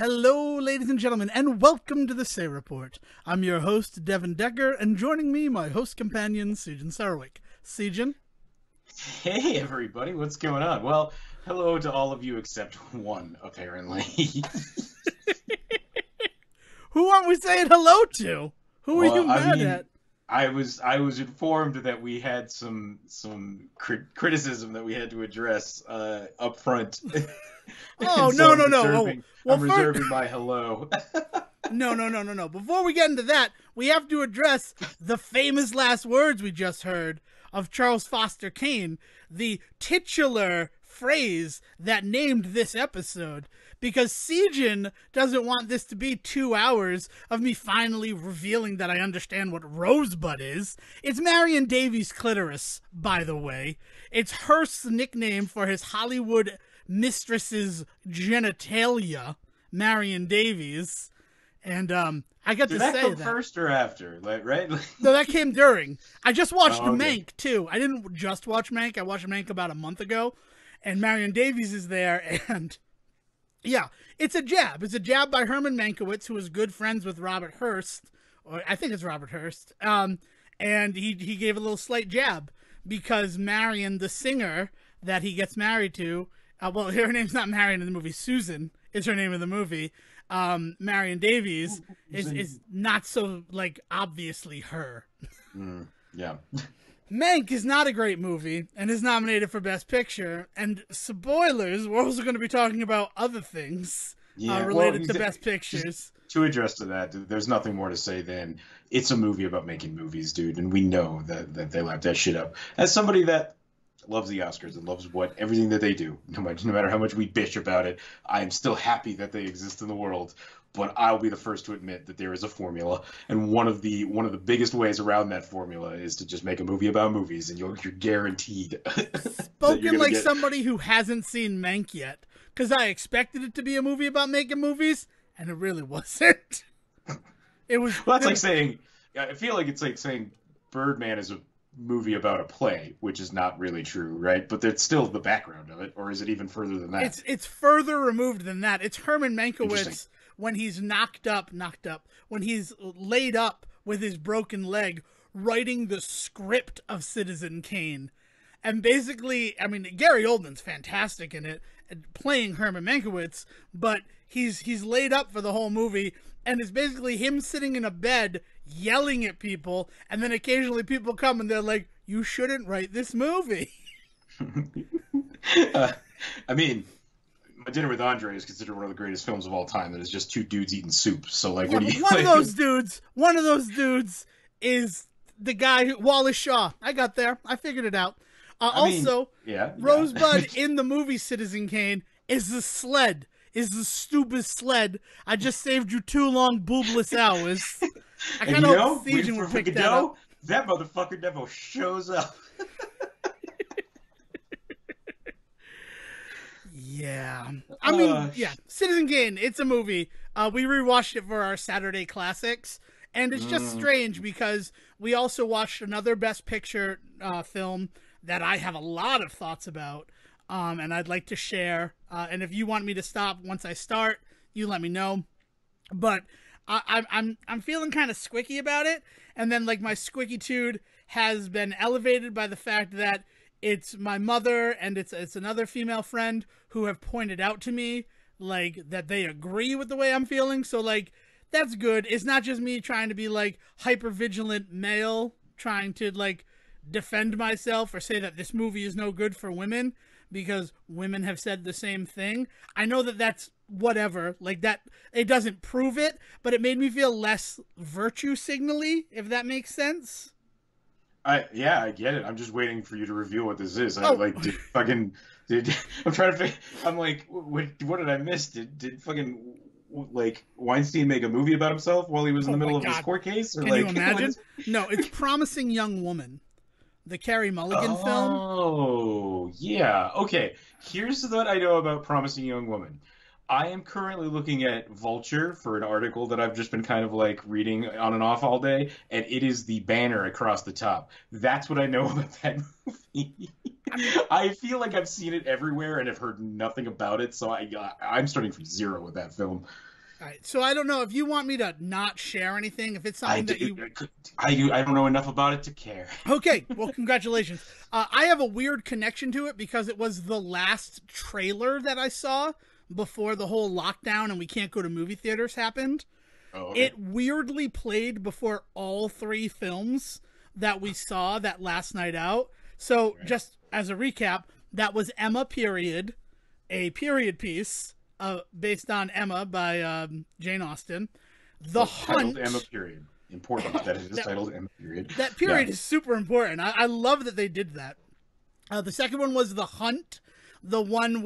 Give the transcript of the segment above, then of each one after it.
Hello, ladies and gentlemen, and welcome to the Say Report. I'm your host, Devin Decker, and joining me, my host companion, Sejohn Sarwick. Sejohn? Hey everybody, what's going on? Well, hello to all of you except one, apparently. Who aren't we saying hello to? Who are you mad at? I was informed that we had some criticism that we had to address up front. Oh, So no. I'm reserving my hello. No. Before we get into that, we have to address the famous last words we just heard of Charles Foster Kane, the titular phrase that named this episode, because Sejohn doesn't want this to be 2 hours of me finally revealing that I understand what Rosebud is. It's Marion Davies' clitoris, by the way. It's Hearst's nickname for his Hollywood mistress's genitalia, Marion Davies. And I got to say that. Did that come first or after? Right? No, that came during. I just watched Mank, too. I didn't just watch Mank. I watched Mank about a month ago. And Marion Davies is there. And, yeah, it's a jab. It's a jab by Herman Mankiewicz, who was good friends with Robert Hearst. Or I think it's Robert Hearst. And he gave a little slight jab. Because Marion, the singer that he gets married to, well, her name's not Marion in the movie. Susan is her name in the movie. Marion Davies is not so, like, obviously her. Yeah. Mank is not a great movie and is nominated for Best Picture. And spoilers, we're also going to be talking about other things related to Best Pictures. To address to that, there's nothing more to say than it's a movie about making movies, dude. And we know that they lap that shit up. As somebody that loves the Oscars and loves everything that they do, no matter how much we bitch about it, I'm still happy that they exist in the world. But I'll be the first to admit that there is a formula, and one of the biggest ways around that formula is to just make a movie about movies, and you're guaranteed. Spoken like somebody who hasn't seen Mank yet, because I expected it to be a movie about making movies, and it really wasn't. It was. Well, that's like saying. I feel like it's like saying Birdman is a movie about a play, which is not really true, right? But that's still the background of it, or is it even further than that? It's further removed than that. It's Herman Mankiewicz when he's knocked up, when he's laid up with his broken leg, writing the script of Citizen Kane. And basically, I mean, Gary Oldman's fantastic in it, playing Herman Mankiewicz, but he's laid up for the whole movie, and it's basically him sitting in a bed yelling at people, and then occasionally people come and they're like, you shouldn't write this movie. I mean, My Dinner with Andre is considered one of the greatest films of all time. That is just two dudes eating soup. So, like, yeah, what do you... One of those dudes is the guy who... Wallace Shaw. I got there. I figured it out. Rosebud in the movie Citizen Kane is the sled. Is the stupid sled. I just saved you 2 long boobless hours. I kind of hope Sejohn would pick that up. That motherfucker never shows up. Yeah. I mean, Citizen Kane, it's a movie. We rewatched it for our Saturday Classics, and it's just strange because we also watched another Best Picture film that I have a lot of thoughts about, and I'd like to share. And if you want me to stop once I start, you let me know. But I'm feeling kind of squicky about it, and then like my squicky-tude has been elevated by the fact that it's my mother and it's another female friend who have pointed out to me like that they agree with the way I'm feeling. So like that's good. It's not just me trying to be like hyper vigilant male trying to like defend myself or say that this movie is no good for women, because women have said the same thing. I know that that's whatever, like that, it doesn't prove it, but it made me feel less virtue signally, if that makes sense. I get it. I'm just waiting for you to reveal what this is. I'm trying to I'm like, what did I miss? Did fucking like Weinstein make a movie about himself while he was in the middle of his court case? Or Can you imagine? No, it's Promising Young Woman. The Carey Mulligan film. Oh, yeah. Okay. Here's what I know about Promising Young Woman. I am currently looking at Vulture for an article that I've just been kind of like reading on and off all day, and it is the banner across the top. That's what I know about that movie. I feel like I've seen it everywhere and have heard nothing about it, so I'm starting from zero with that film. All right, so I don't know if you want me to not share anything. If it's something that you, I don't know enough about it to care. Okay, well, congratulations. I have a weird connection to it because it was the last trailer that I saw before the whole lockdown and we can't go to movie theaters happened. Oh, okay. It weirdly played before all three films that we saw that last night out. So, just as a recap, that was Emma Period, a period piece based on Emma by Jane Austen. The Hunt. Titled Emma Period. Important that it is titled Emma Period. That period is super important. I love that they did that. The second one was The Hunt, the one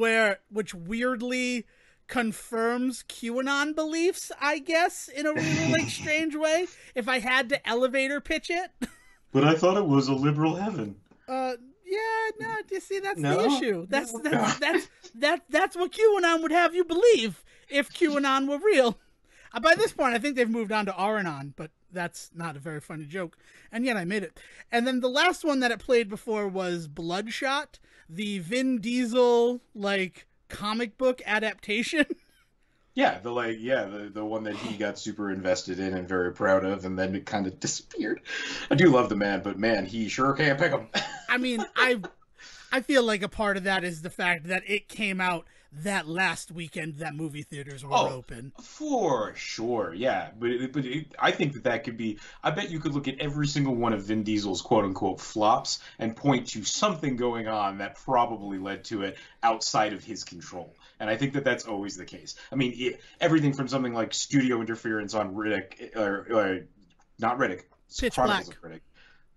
which weirdly confirms QAnon beliefs, I guess, in a really like strange way. If I had to elevator pitch it. But I thought it was a liberal heaven. Yeah, no, you see, that's the issue. That's what QAnon would have you believe if QAnon were real. By this point, I think they've moved on to Aranon, but that's not a very funny joke. And yet I made it. And then the last one that it played before was Bloodshot, the Vin Diesel, like, comic book adaptation. Yeah, the one that he got super invested in and very proud of, and then it kind of disappeared. I do love the man, but man, he sure can't pick him. I mean, I feel like a part of that is the fact that it came out that last weekend that movie theaters were open. For sure, yeah. But I think that could be... I bet you could look at every single one of Vin Diesel's quote-unquote flops and point to something going on that probably led to it outside of his control. And I think that that's always the case. I mean, everything from something like studio interference on Riddick, or not Riddick, Pitch Chronicles Black. of Riddick.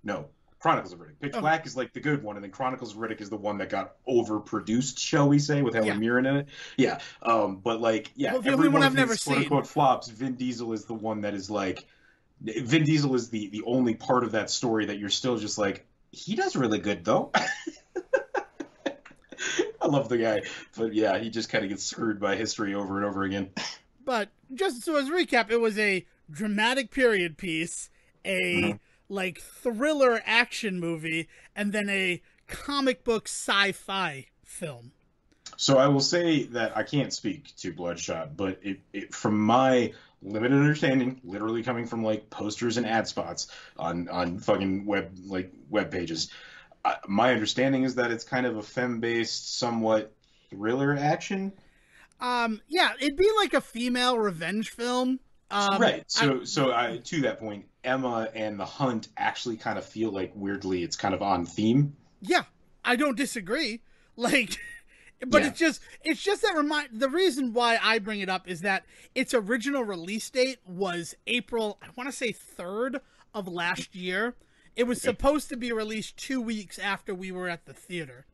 No, Chronicles of Riddick. Pitch Black is like the good one, and then Chronicles of Riddick is the one that got overproduced, shall we say, with Helen Mirren in it. Yeah, but like, yeah, the only one I've never seen. Quote-unquote flops, Vin Diesel is the one that is like, Vin Diesel is the only part of that story that you're still just like, he does really good though. I love the guy, but yeah, he just kind of gets screwed by history over and over again. But just so as a recap, it was a dramatic period piece, a like thriller action movie, and then a comic book sci-fi film. So I will say that I can't speak to Bloodshot, but it from my limited understanding, literally coming from like posters and ad spots on fucking web pages, my understanding is that it's kind of a femme-based, somewhat thriller action. Yeah, it'd be like a female revenge film. Right. So to that point, Emma and The Hunt actually kind of feel like weirdly it's kind of on theme. Yeah, I don't disagree. Like, but it's just that the reason why I bring it up is that its original release date was April, I want to say 3rd of last year. It was supposed to be released 2 weeks after we were at the theater.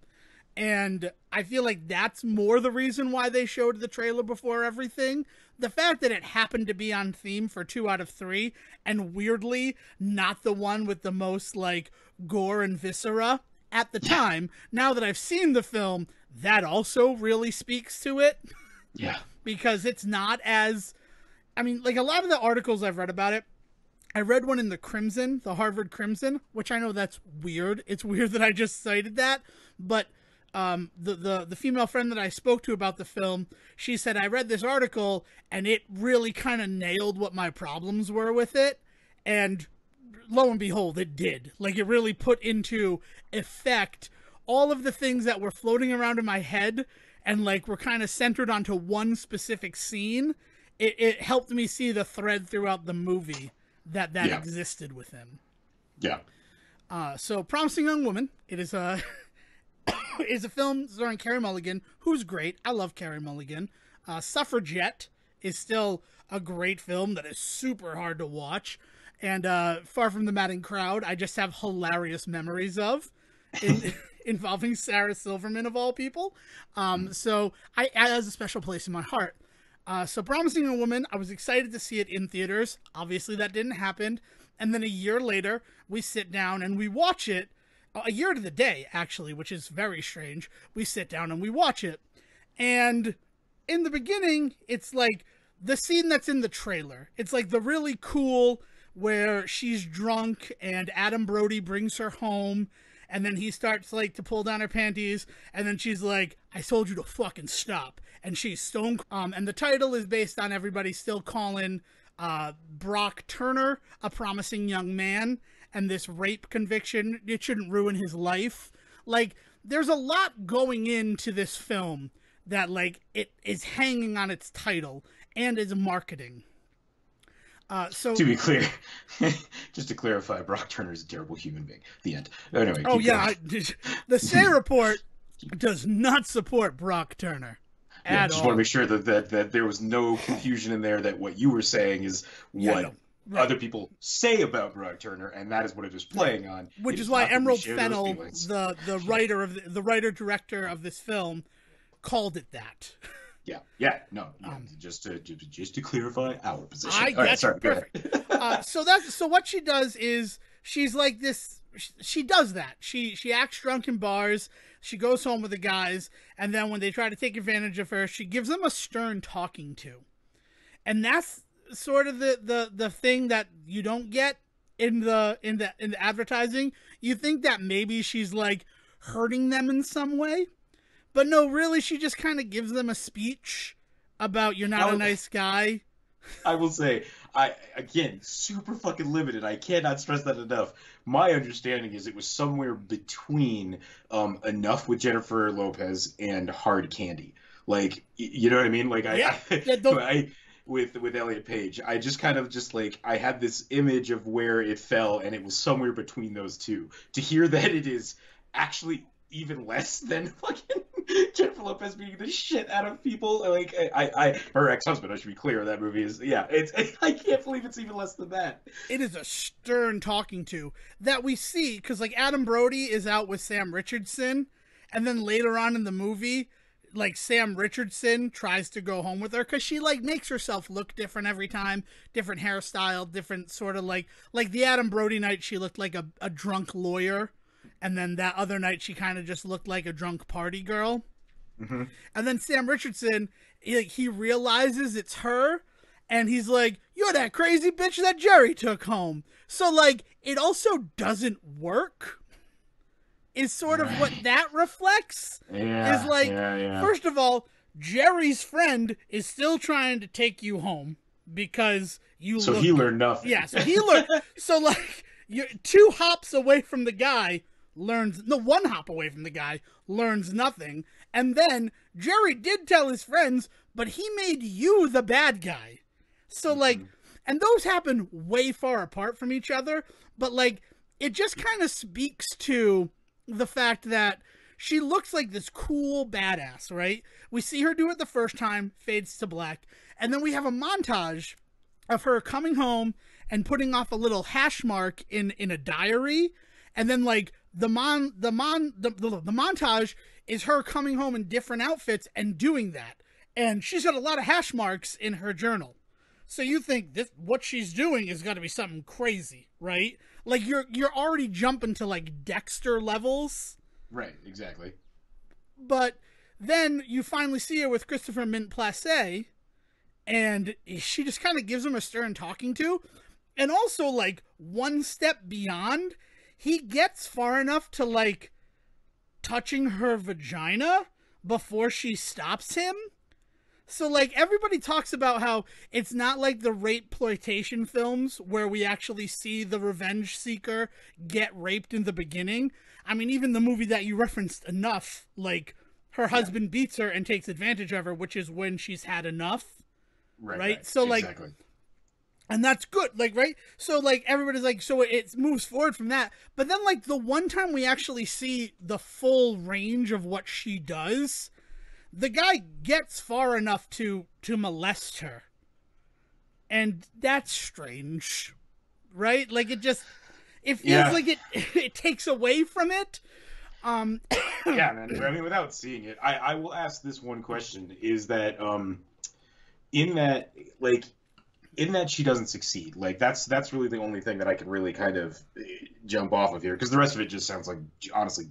And I feel like that's more the reason why they showed the trailer before everything. The fact that it happened to be on theme for 2 out of 3, and weirdly not the one with the most, like, gore and viscera at the time. Now that I've seen the film, that also really speaks to it. Yeah. Because it's not as... I mean, like, a lot of the articles I've read about it, I read one in the Crimson, the Harvard Crimson, which I know that's weird. It's weird that I just cited that, but the female friend that I spoke to about the film, she said, I read this article and it really kind of nailed what my problems were with it, and lo and behold, it did. Like, it really put into effect all of the things that were floating around in my head and like were kind of centered onto one specific scene. It helped me see the thread throughout the movie that existed with him. Yeah. So Promising Young Woman, it is a is a film starring Carey Mulligan, who's great. I love Carey Mulligan. Suffragette is still a great film that is super hard to watch. And Far From the Madding Crowd, I just have hilarious memories of, involving Sarah Silverman of all people. So it has a special place in my heart. So Promising Young Woman, I was excited to see it in theaters. Obviously, that didn't happen. And then a year later, we sit down and we watch it. A year to the day, actually, which is very strange. We sit down and we watch it. And in the beginning, it's like the scene that's in the trailer. It's like the really cool where she's drunk and Adam Brody brings her home and then he starts like to pull down her panties, and then she's like, I told you to fucking stop, and she's stone. And the title is based on everybody still calling Brock Turner a promising young man, and this rape conviction, it shouldn't ruin his life. Like, there's a lot going into this film that, like, it is hanging on its title and its marketing. So to be clear, just to clarify, Brock Turner is a terrible human being. The end. Anyway, oh yeah, the Say Report does not support Brock Turner. Yeah, just want to make sure that there was no confusion in there, that what you were saying is what other people say about Brock Turner, and that is what it is playing on. Which is why Emerald Fennell, the writer director of this film, called it that. Just to clarify our position. I got you. Perfect. So what she does is she's like this. She does that. She acts drunk in bars. She goes home with the guys, and then when they try to take advantage of her, she gives them a stern talking to, and that's sort of the thing that you don't get in the advertising. You think that maybe she's like hurting them in some way, but no, really, she just kind of gives them a speech about you're not a nice guy. I will say, again, super fucking limited. I cannot stress that enough. My understanding is it was somewhere between Enough with Jennifer Lopez and Hard Candy. Like, you know what I mean? Like, with Elliot Page, I just kind of just like, I had this image of where it fell, and it was somewhere between those two. To hear that it is actually even less than fucking Jennifer Lopez beating the shit out of people, like her ex-husband, I should be clear, that movie is, I can't believe it's even less than that. It is a stern talking to that we see, because like Adam Brody is out with Sam Richardson, and then later on in the movie, like Sam Richardson tries to go home with her because she like makes herself look different every time, different hairstyle, different sort of like the Adam Brody night she looked like a drunk lawyer, and then that other night she kind of just looked like a drunk party girl. Mm-hmm. And then Sam Richardson, he realizes it's her, and he's like, you're that crazy bitch that Jerry took home. So like it also doesn't work, is sort of what that reflects. Is like, first of all, Jerry's friend is still trying to take you home because you so he learned nothing. Yeah, so he learned. So like, you're 2 hops away from the guy, learns, no, 1 hop away from the guy, learns nothing. And then Jerry did tell his friends, but he made you the bad guy. So like, and those happen way far apart from each other, but like, it just kind of speaks to the fact that she looks like this cool badass, right? We see her do it the first time, fades to black, and then we have a montage of her coming home and putting off a little hash mark in a diary, and then like the montage is her coming home in different outfits and doing that, and she's got a lot of hash marks in her journal. So you think this, what she's doing is got to be something crazy, right? Like you're already jumping to like Dexter levels. Right, exactly. But then you finally see her with Christopher Mintz-Plasse, and she just kind of gives him a stern talking to. And also, like, one step beyond, he gets far enough to, like, touching her vagina before she stops him. So, like, everybody talks about how it's not like the rape-ploitation films where we actually see the revenge seeker get raped in the beginning. I mean, even the movie that you referenced, Enough, like, her husband beats her and takes advantage of her, which is when she's had enough. Right? So, like, exactly. And that's good, like, right? So, like, everybody's like, so it moves forward from that. But then, like, the one time we actually see the full range of what she does, the guy gets far enough to molest her. And that's strange, right? Like, it feels like it takes away from it. Yeah, man. I mean, without seeing it, I will ask this one question, is that, in that she doesn't succeed, like that's really the only thing that I can really kind of jump off of here, because the rest of it just sounds like, honestly,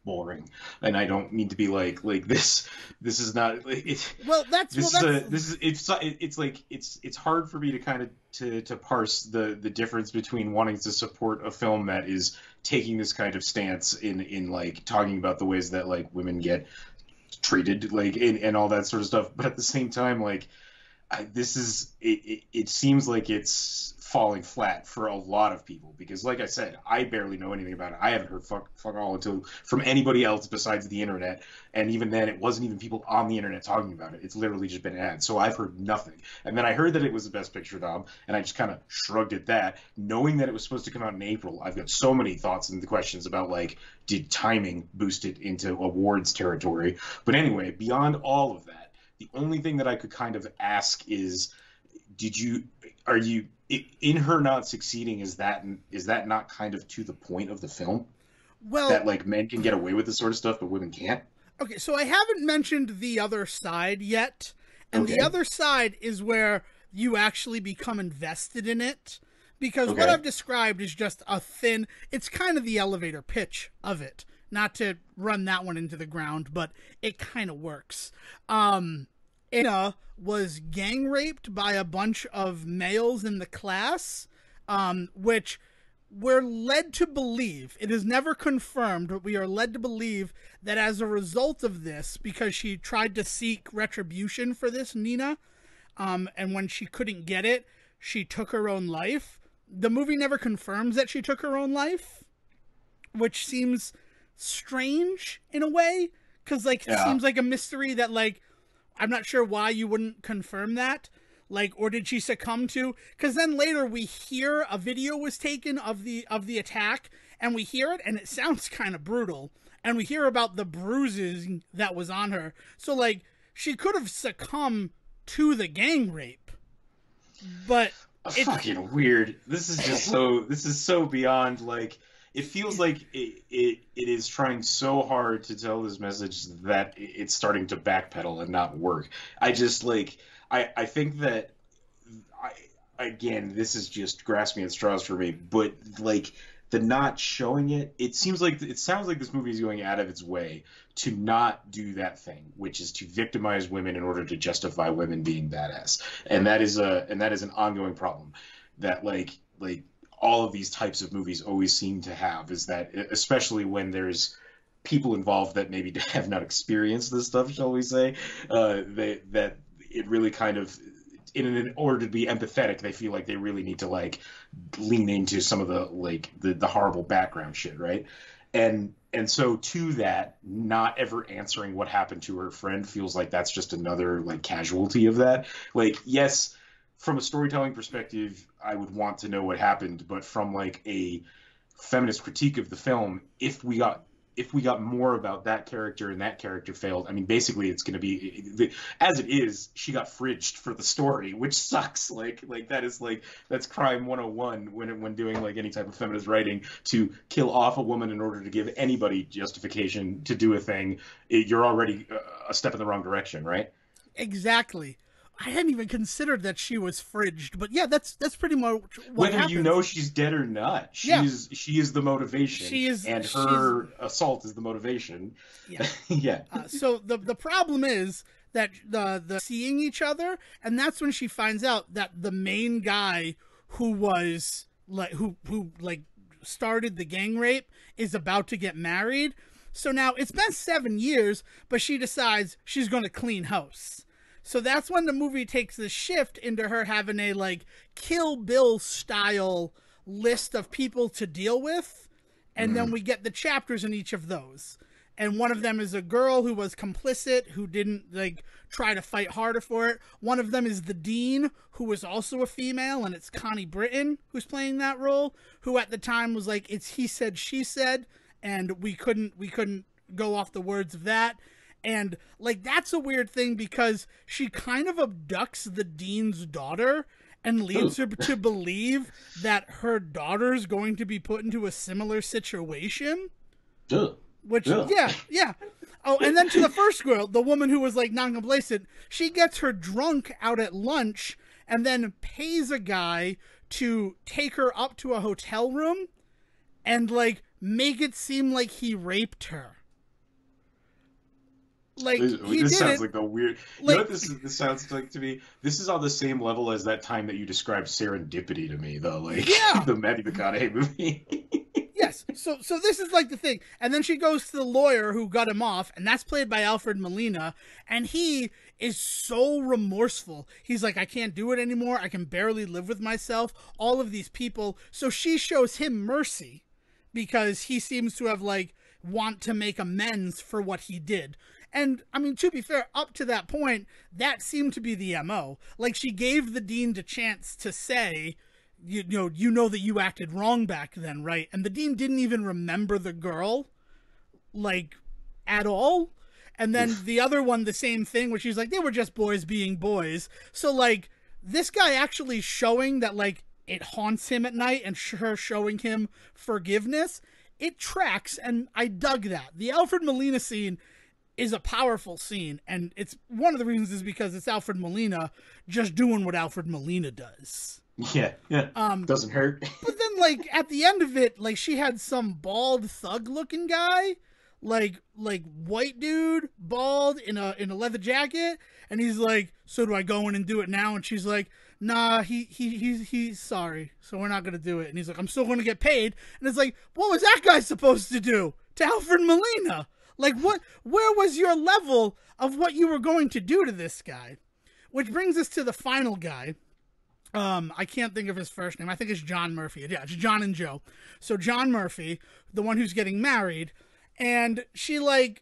boring. And I don't mean to be like this is not it. Well, it's hard for me to kind of to parse the difference between wanting to support a film that is taking this kind of stance in like talking about the ways that like women get treated, like and all that sort of stuff. But at the same time, like it seems like it's falling flat for a lot of people because, like I said, I barely know anything about it. I haven't heard fuck all until from anybody else besides the internet, and even then, it wasn't even people on the internet talking about it. It's literally just been ads. So I've heard nothing. And then I heard that it was the Best Picture nom, and I just kind of shrugged at that, knowing that it was supposed to come out in April. I've got so many thoughts and questions about like, did timing boost it into awards territory? But anyway, beyond all of that, the only thing that I could kind of ask is, are you in her not succeeding? Is that not kind of to the point of the film? Well, that like men can get away with this sort of stuff, but women can't. Okay, so I haven't mentioned the other side yet, and the other side is where you actually become invested in it, because what I've described is just a thin. It's kind of the elevator pitch of it. Not to run that one into the ground, but it kind of works. Anna was gang raped by a bunch of males in the class, which we're led to believe, it is never confirmed, but we are led to believe that as a result of this, because she tried to seek retribution for this, Nina, and when she couldn't get it, she took her own life. The movie never confirms that she took her own life, which seems strange in a way, because like it seems like a mystery that like I'm not sure why you wouldn't confirm that, like, or did she succumb to? Because then later we hear a video was taken of the attack, and we hear it, and it sounds kind of brutal, and we hear about the bruises that was on her. So like she could have succumbed to the gang rape, but it's fucking weird. This is just so. This is so beyond like. It feels like it is trying so hard to tell this message that it's starting to backpedal and not work. I just like I think that again, this is just grasping at straws for me, but like the not showing it, it sounds like this movie is going out of its way to not do that thing, which is to victimize women in order to justify women being badass. And that is an ongoing problem that like all of these types of movies always seem to have, is that especially when there's people involved that maybe have not experienced this stuff, shall we say, that it really kind of, in order to be empathetic, they feel like they really need to like lean into some of the like the horrible background shit, right? And so to that, not ever answering what happened to her friend feels like that's just another like casualty of that. Like, yes, from a storytelling perspective, I would want to know what happened, but from like a feminist critique of the film, if we got more about that character and that character failed, I mean, basically it's going to be, as it is, she got fridged for the story, which sucks. Like that is like, that's crime 101 when doing like any type of feminist writing, to kill off a woman in order to give anybody justification to do a thing. You're already a step in the wrong direction, right? Exactly. I hadn't even considered that she was fridged, but yeah, that's pretty much what whether happens. You know she's dead or not. She is the motivation. And her assault is the motivation. Yeah. Yeah. So the problem is that the seeing each other, and that's when she finds out that the main guy who was like who like started the gang rape is about to get married. So now it's been 7 years, but she decides she's going to clean house. So that's when the movie takes the shift into her having a like Kill Bill style list of people to deal with. And then we get the chapters in each of those. And one of them is a girl who was complicit, who didn't like try to fight harder for it. One of them is the dean, who was also a female, and it's Connie Britton who's playing that role, who at the time was like, it's he said, she said, and we couldn't go off the words of that. And like that's a weird thing because she kind of abducts the dean's daughter and leads her to believe that her daughter's going to be put into a similar situation. Which yeah. Oh, and then to the first girl, the woman who was like non-complacent, she gets her drunk out at lunch and then pays a guy to take her up to a hotel room and like make it seem like he raped her. Like this sounds like a weird. You know what this sounds like to me? This is on the same level as that time that you described Serendipity to me, though. Like the Matthew McConaughey movie. Yes. So this is like the thing. And then she goes to the lawyer who got him off, and that's played by Alfred Molina, and he is so remorseful. He's like, I can't do it anymore. I can barely live with myself. All of these people. So she shows him mercy because he seems to have like want to make amends for what he did. And I mean, to be fair, up to that point, that seemed to be the MO. Like, she gave the dean the chance to say, you know that you acted wrong back then, right? And the dean didn't even remember the girl, like, at all. And then the other one, the same thing, where she's like, they were just boys being boys. So, like, this guy actually showing that, like, it haunts him at night, and her showing him forgiveness, it tracks, and I dug that. The Alfred Molina scene is a powerful scene, and it's one of the reasons is because it's Alfred Molina just doing what Alfred Molina does. Yeah. Doesn't hurt. But then, like, at the end of it, like, she had some bald thug-looking guy, like white dude, bald, in a leather jacket, and he's like, so do I go in and do it now? And she's like, nah, he's sorry, so we're not gonna do it. And he's like, I'm still gonna get paid. And it's like, what was that guy supposed to do to Alfred Molina? Like, where was your level of what you were going to do to this guy? Which brings us to the final guy. I can't think of his first name. I think it's John Murphy. Yeah, it's John and Joe. So John Murphy, the one who's getting married, and she, like,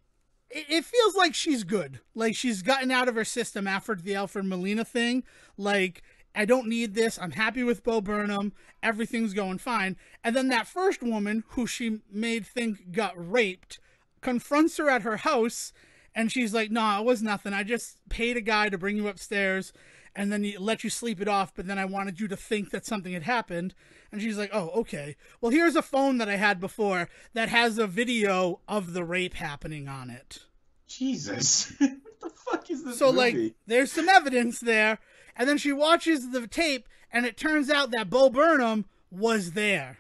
it feels like she's good. Like, she's gotten out of her system after the Alfred Molina thing. Like, I don't need this. I'm happy with Bo Burnham. Everything's going fine. And then that first woman, who she made think got raped, confronts her at her house, and she's like, no, it was nothing. I just paid a guy to bring you upstairs, and then he let you sleep it off, but then I wanted you to think that something had happened. And she's like, oh, okay. Well, here's a phone that I had before that has a video of the rape happening on it. Jesus. What the fuck is this movie? Like, there's some evidence there, and then she watches the tape, and it turns out that Bo Burnham was there.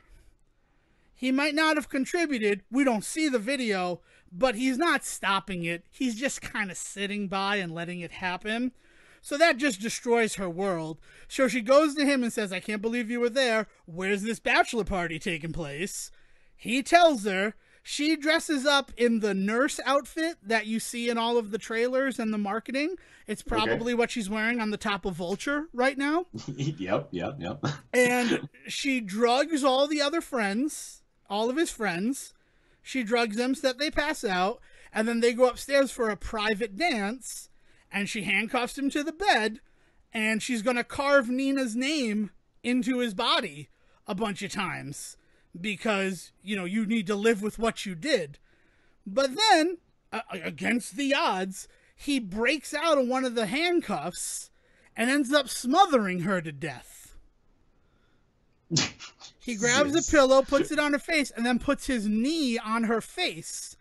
He might not have contributed. We don't see the video, but he's not stopping it. He's just kind of sitting by and letting it happen. So that just destroys her world. So she goes to him and says, I can't believe you were there. Where's this bachelor party taking place? He tells her. She dresses up in the nurse outfit that you see in all of the trailers and the marketing. It's probably what she's wearing on the top of Vulture right now. Yep. And she drugs all the other friends, all of his friends. She drugs them so that they pass out. And then they go upstairs for a private dance. And she handcuffs him to the bed, and she's going to carve Nina's name into his body a bunch of times because, you need to live with what you did. But then, against the odds, he breaks out of one of the handcuffs and ends up smothering her to death. He grabs a pillow, puts it on her face, and then puts his knee on her face.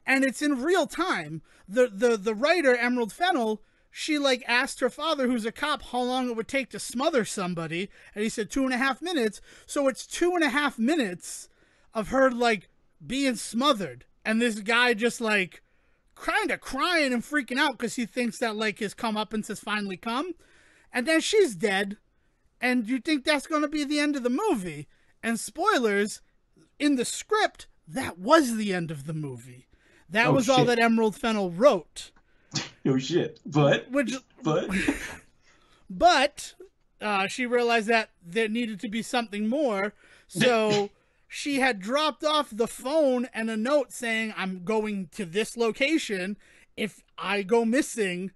And it's in real time. The writer, Emerald Fennell, she, like, asked her father, who's a cop, how long it would take to smother somebody. And he said 2.5 minutes. So it's 2.5 minutes of her, like, being smothered. And this guy just, like, kind of crying and freaking out because he thinks that, like, his comeuppance has finally come. And then she's dead. And you think that's going to be the end of the movie. And spoilers, in the script, that was the end of the movie. That was all that Emerald Fennell wrote. No shit. But she realized that there needed to be something more. So she had dropped off the phone and a note saying, I'm going to this location. If I go missing,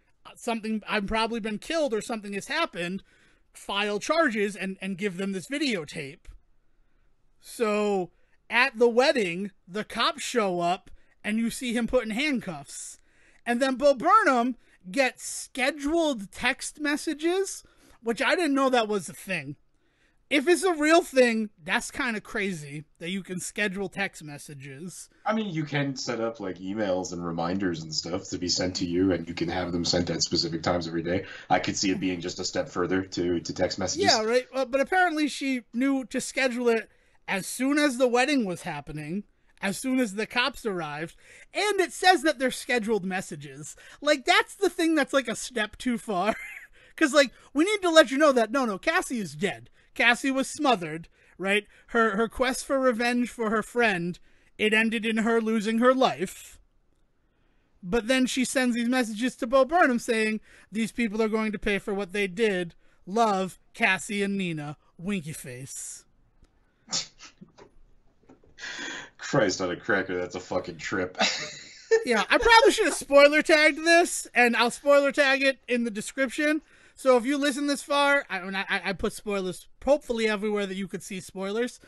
I've probably been killed or something has happened. File charges and give them this videotape. So at the wedding, the cops show up and you see him put in handcuffs. And then Bo Burnham gets scheduled text messages, which I didn't know that was a thing. If it's a real thing, that's kind of crazy that you can schedule text messages. I mean, you can set up, like, emails and reminders and stuff to be sent to you, and you can have them sent at specific times every day. I could see it being just a step further to text messages. Yeah, right. But apparently she knew to schedule it as soon as the wedding was happening, as soon as the cops arrived, and it says that they're scheduled messages. Like, that's the thing that's, like, a step too far. Because, like, we need to let you know that, no, Cassie is dead. Cassie was smothered, right? Her quest for revenge for her friend, it ended in her losing her life. But then she sends these messages to Bo Burnham saying, these people are going to pay for what they did. Love, Cassie and Nina. Winky face. Christ on a cracker, that's a fucking trip. Yeah, I probably should have spoiler tagged this, and I'll spoiler tag it in the description. So if you listen this far, I put spoilers hopefully everywhere that you could see spoilers.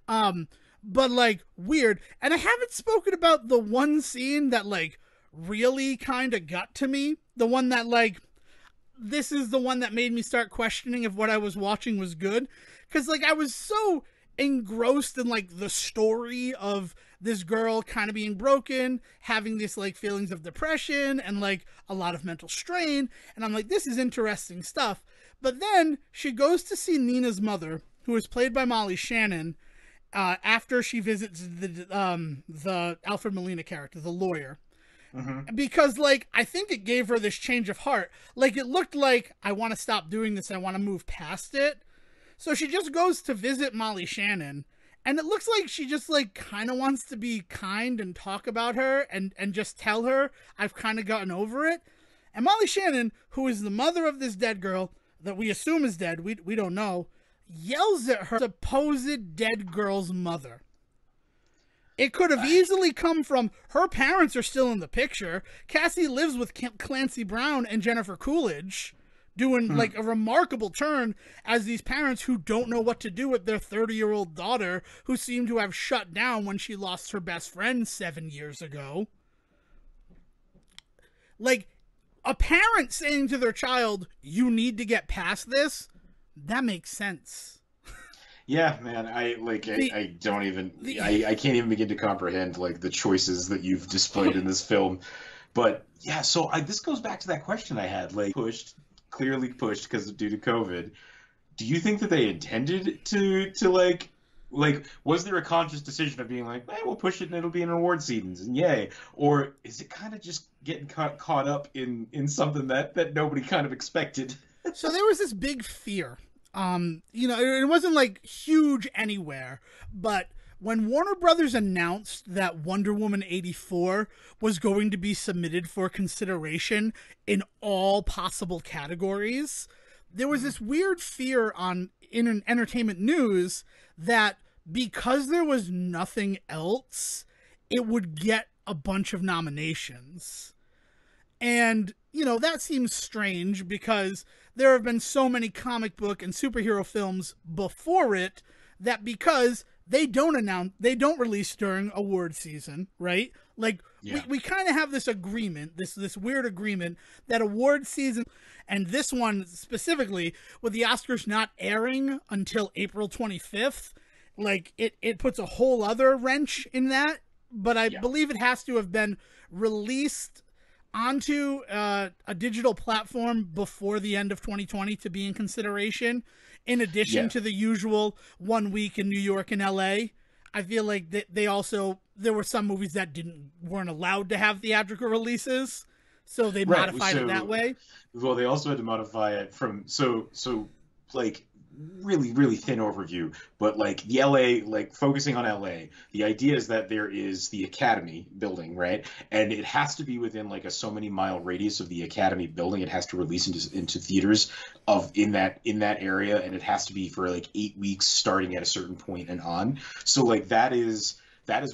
But like, weird. And I haven't spoken about the one scene that like really kind of got to me. The one that like, this is the one that made me start questioning if what I was watching was good. Because like, I was so engrossed in like the story of this girl kind of being broken, having this like feelings of depression and like a lot of mental strain. And I'm like, this is interesting stuff. But then she goes to see Nina's mother, who is played by Molly Shannon, after she visits the Alfred Molina character, the lawyer. Mm-hmm. Because, like, I think it gave her this change of heart. Like, it looked like, I want to stop doing this. I want to move past it. So she just goes to visit Molly Shannon. And it looks like she just, like, kind of wants to be kind and talk about her and just tell her, I've kind of gotten over it. And Molly Shannon, who is the mother of this dead girl that we assume is dead, we don't know, yells at her supposed dead girl's mother. It could have easily come from her parents are still in the picture. Cassie lives with Clancy Brown and Jennifer Coolidge, doing like a remarkable turn as these parents who don't know what to do with their 30-year-old daughter who seemed to have shut down when she lost her best friend 7 years ago. Like, a parent saying to their child, you need to get past this, that makes sense. Yeah, man, I can't even begin to comprehend like the choices that you've displayed in this film. But yeah, so this goes back to that question I had, like clearly pushed because due to COVID. Do you think that they intended to like was there a conscious decision of being like, hey, we'll push it and it'll be in award seasons and yay? Or is it kind of just getting caught up in something that nobody kind of expected? So there was this big fear. It wasn't like huge anywhere, but when Warner Brothers announced that Wonder Woman 84 was going to be submitted for consideration in all possible categories, there was this weird fear in an entertainment news that because there was nothing else, it would get a bunch of nominations. And, that seems strange because there have been so many comic book and superhero films before it that because they don't release during award season, right? Like, yeah. we kind of have this agreement, this weird agreement that award season, and this one specifically, with the Oscars not airing until April 25th, like, it puts a whole other wrench in that, but I believe it has to have been released onto a digital platform before the end of 2020 to be in consideration, in addition to the usual 1 week in New York and LA. I feel like there were some movies that weren't allowed to have theatrical releases, so they modified it that way. Well, they also had to modify it from so like really, really thin overview, but like the LA, like focusing on LA, the idea is that there is the Academy building, right? And it has to be within like a so many mile radius of the Academy building. It has to release into theaters in that area, and it has to be for like 8 weeks starting at a certain point and on. So like that is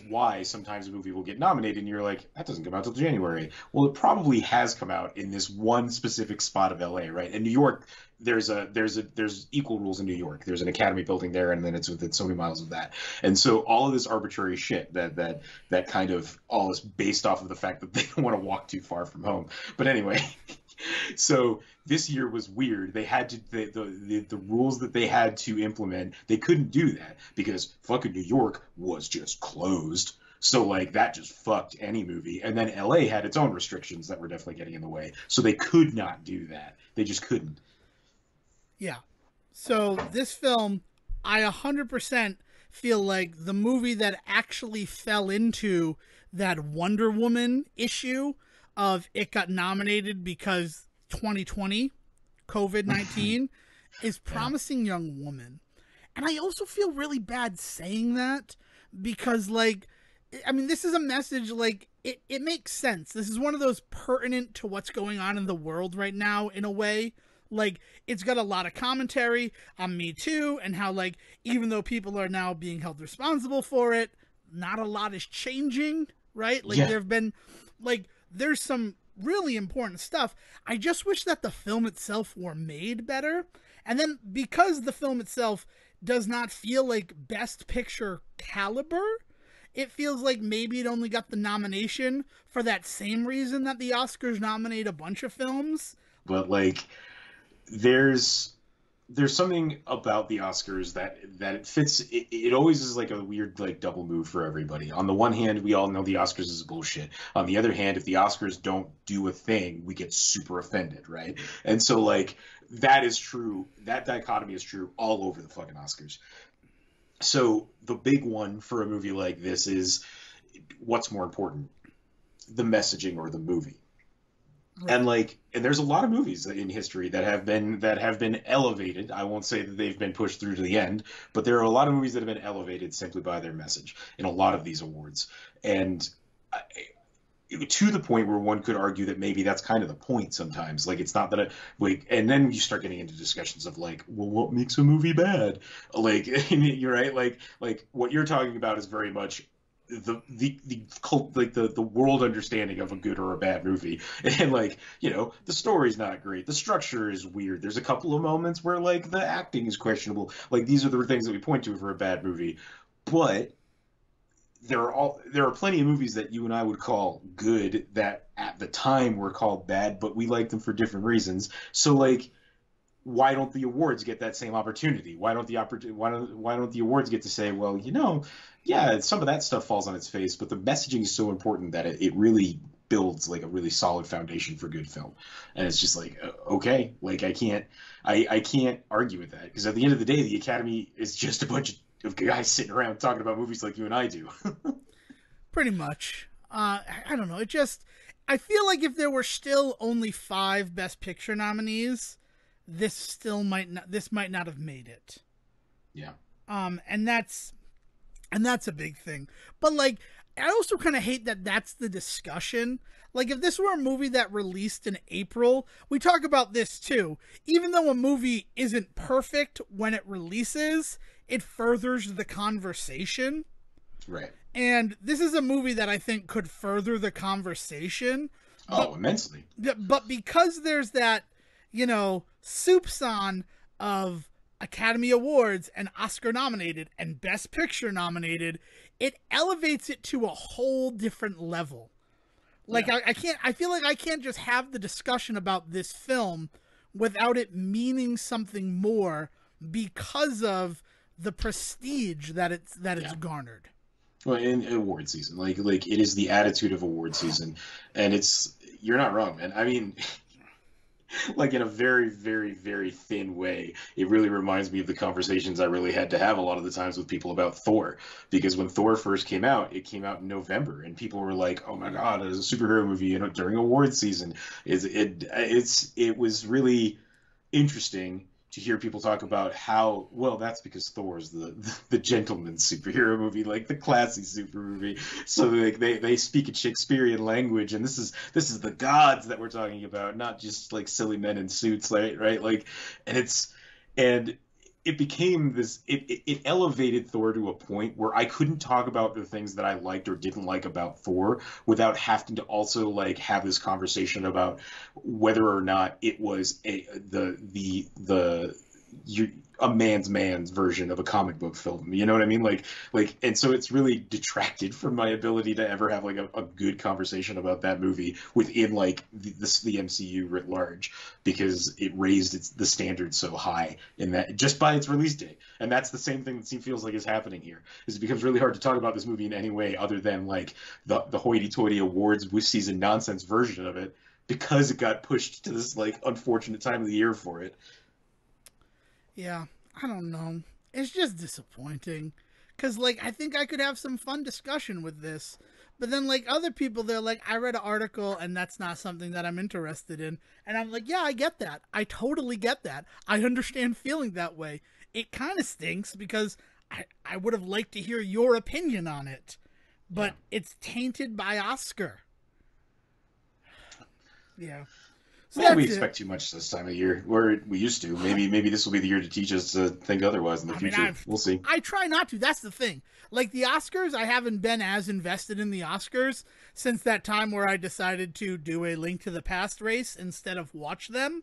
why sometimes a movie will get nominated and you're like, that doesn't come out till January. Well, it probably has come out in this one specific spot of LA, right? In New York, there's equal rules in New York. There's an Academy building there, and then it's within so many miles of that. And so all of this arbitrary shit that kind of all is based off of the fact that they don't want to walk too far from home. But anyway, so this year was weird. They had to the rules that they had to implement. They couldn't do that because fucking New York was just closed. So like that just fucked any movie. And then LA had its own restrictions that were definitely getting in the way. So they could not do that. They just couldn't. Yeah. So this film, I 100% feel like the movie that actually fell into that Wonder Woman issue of it got nominated because 2020, COVID-19, is Promising Young Woman. And I also feel really bad saying that because, like, I mean, this is a message, like, it makes sense. This is one of those pertinent to what's going on in the world right now, in a way. Like, it's got a lot of commentary on Me Too and how, like, even though people are now being held responsible for it, not a lot is changing, right? Like, there have been, like, there's some really important stuff. I just wish that the film itself were made better. And then because the film itself does not feel like Best Picture caliber, it feels like maybe it only got the nomination for that same reason that the Oscars nominate a bunch of films. But like, there's something about the Oscars that it fits. It always is like a weird like double move for everybody. On the one hand, we all know the Oscars is bullshit. On the other hand, if the Oscars don't do a thing, we get super offended, right? And so like that is true. That dichotomy is true all over the fucking Oscars. So the big one for a movie like this is what's more important, the messaging or the movie. Right. And there's a lot of movies in history that have been elevated. I won't say that they've been pushed through to the end, but there are a lot of movies that have been elevated simply by their message in a lot of these awards. And to the point where one could argue that maybe that's kind of the point sometimes. Like, it's not that and then you start getting into discussions of like, well, what makes a movie bad? Like, you're right. Like what you're talking about is very much the world understanding of a good or a bad movie. And like, the story's not great, the structure is weird, there's a couple of moments where like the acting is questionable. Like, these are the things that we point to for a bad movie. But there are plenty of movies that you and I would call good that at the time were called bad, but we like them for different reasons. So like, why don't the awards get that same opportunity? Why don't the awards get to say, well, yeah, some of that stuff falls on its face, but the messaging is so important that it really builds like a really solid foundation for good film. And it's just like, okay, like I can't argue with that, because at the end of the day, the Academy is just a bunch of guys sitting around talking about movies like you and I do. Pretty much. I don't know. I feel like if there were still only 5 Best Picture nominees, this might not have made it. Yeah. And that's a big thing. But like, I also kind of hate that that's the discussion. Like, if this were a movie that released in April, we talk about this too. Even though a movie isn't perfect when it releases, it furthers the conversation. Right. And this is a movie that I think could further the conversation. Immensely. But because there's that, soupçon of Academy Awards and Oscar nominated and Best Picture nominated, it elevates it to a whole different level. Like, yeah. I feel like I can't just have the discussion about this film without it meaning something more because of the prestige that it's garnered. Well, in award season, like it is the attitude of award season, and you're not wrong, man. I mean, like, in a very, very, very thin way, it really reminds me of the conversations I really had to have a lot of the times with people about Thor. Because when Thor first came out, it came out in November, and people were like, "Oh my God, it's a superhero movie during award season." It was really interesting to hear people talk about how, well, that's because Thor's the gentleman's superhero movie, like the classy super movie. So like they speak a Shakespearean language, and this is the gods that we're talking about, not just like silly men in suits, right? Like, and it became this. It elevated Thor to a point where I couldn't talk about the things that I liked or didn't like about Thor without having to also like have this conversation about whether or not it was a man's version of a comic book film. You know what I mean? Like, and so it's really detracted from my ability to ever have like a good conversation about that movie within like the MCU writ large, because it raised the standard so high in that just by its release date. And that's the same thing that feels like is happening here. Is it becomes really hard to talk about this movie in any way other than like the hoity-toity awards season nonsense version of it, because it got pushed to this like unfortunate time of the year for it. Yeah, I don't know. It's just disappointing. Because, like, I think I could have some fun discussion with this. But then, like, other people, they're like, I read an article and that's not something that I'm interested in. And I'm like, yeah, I get that. I totally get that. I understand feeling that way. it kind of stinks because I would have liked to hear your opinion on it, but it's tainted by Oscar. Yeah. So we expect too much this time of year, or we used to. Maybe this will be the year to teach us to think otherwise in the future. We'll see. I try not to. That's the thing. Like the Oscars, I haven't been as invested in the Oscars since that time where I decided to do a Link to the Past race instead of watch them.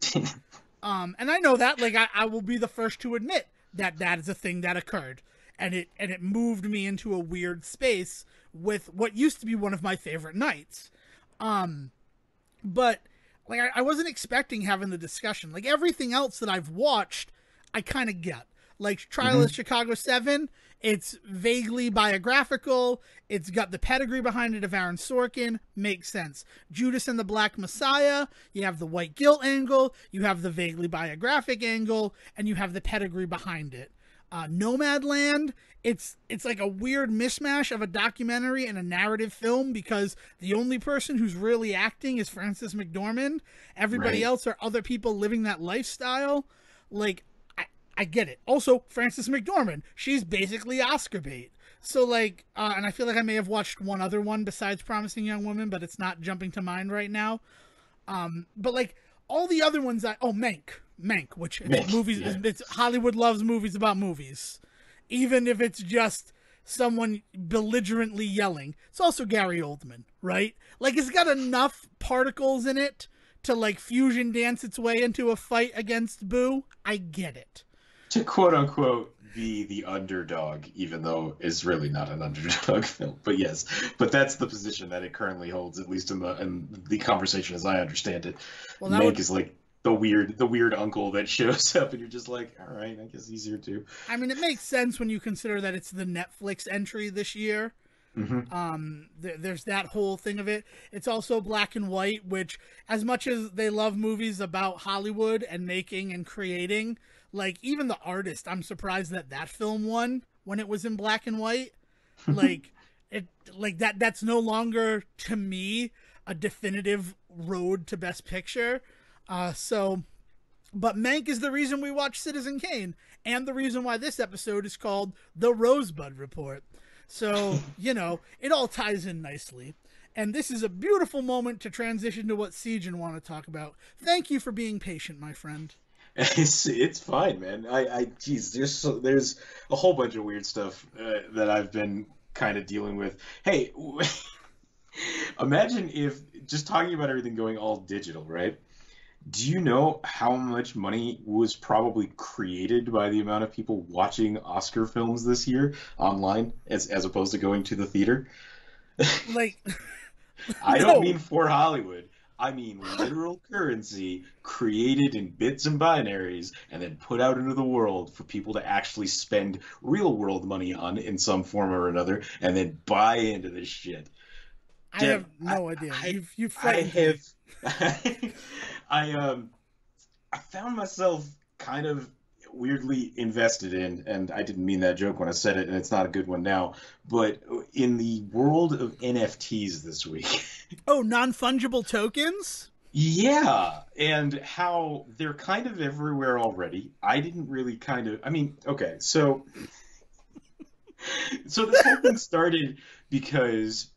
And I know that, like, I will be the first to admit that that is a thing that occurred, and it moved me into a weird space with what used to be one of my favorite nights. But like I wasn't expecting having the discussion. Like everything else that I've watched, I kind of get. Like Trial of Chicago 7, it's vaguely biographical. It's got the pedigree behind it of Aaron Sorkin. Makes sense. Judas and the Black Messiah, you have the white guilt angle, you have the vaguely biographic angle, and you have the pedigree behind it. Nomadland, it's like a weird mishmash of a documentary and a narrative film because the only person who's really acting is Frances McDormand. Everybody else are other people living that lifestyle. Like, I get it. Also, Frances McDormand, she's basically Oscar bait. So, like, and I feel like I may have watched one other one besides Promising Young Woman, but it's not jumping to mind right now. But, like, all the other ones, Mank, which is movies, it's Hollywood loves movies about movies. Even if it's just someone belligerently yelling. It's also Gary Oldman, right? Like, it's got enough particles in it to, like, fusion dance its way into a fight against Boo. I get it. To quote-unquote be the underdog, even though it's really not an underdog film. But yes, but that's the position that it currently holds, at least in the conversation as I understand it. Well, Mank is like the weird uncle that shows up and you're just like, all right, I guess he's here too. I mean, it makes sense when you consider that it's the Netflix entry this year. There's that whole thing of it. It's also black and white, which as much as they love movies about Hollywood and making and creating, like even The Artist, I'm surprised that film won when it was in black and white. Like that's no longer to me a definitive road to Best Picture. But Mank is the reason we watch Citizen Kane and the reason why this episode is called The Rosebud Report. So, you know, it all ties in nicely. And this is a beautiful moment to transition to what Sejohn want to talk about. Thank you for being patient, my friend. It's fine, man. Geez, there's a whole bunch of weird stuff that I've been kind of dealing with. Hey, imagine if just talking about everything going all digital, right? Do you know how much money was probably created by the amount of people watching Oscar films this year online as opposed to going to the theater? Like, I don't mean for Hollywood. I mean literal currency created in bits and binaries and then put out into the world for people to actually spend real world money on in some form or another and then buy into this shit. I have no idea. You've frightened me. I found myself kind of weirdly invested in, and I didn't mean that joke when I said it, and it's not a good one now, but in the world of NFTs this week. Oh, non-fungible tokens? Yeah, and how they're kind of everywhere already. I didn't really okay, so this whole thing started because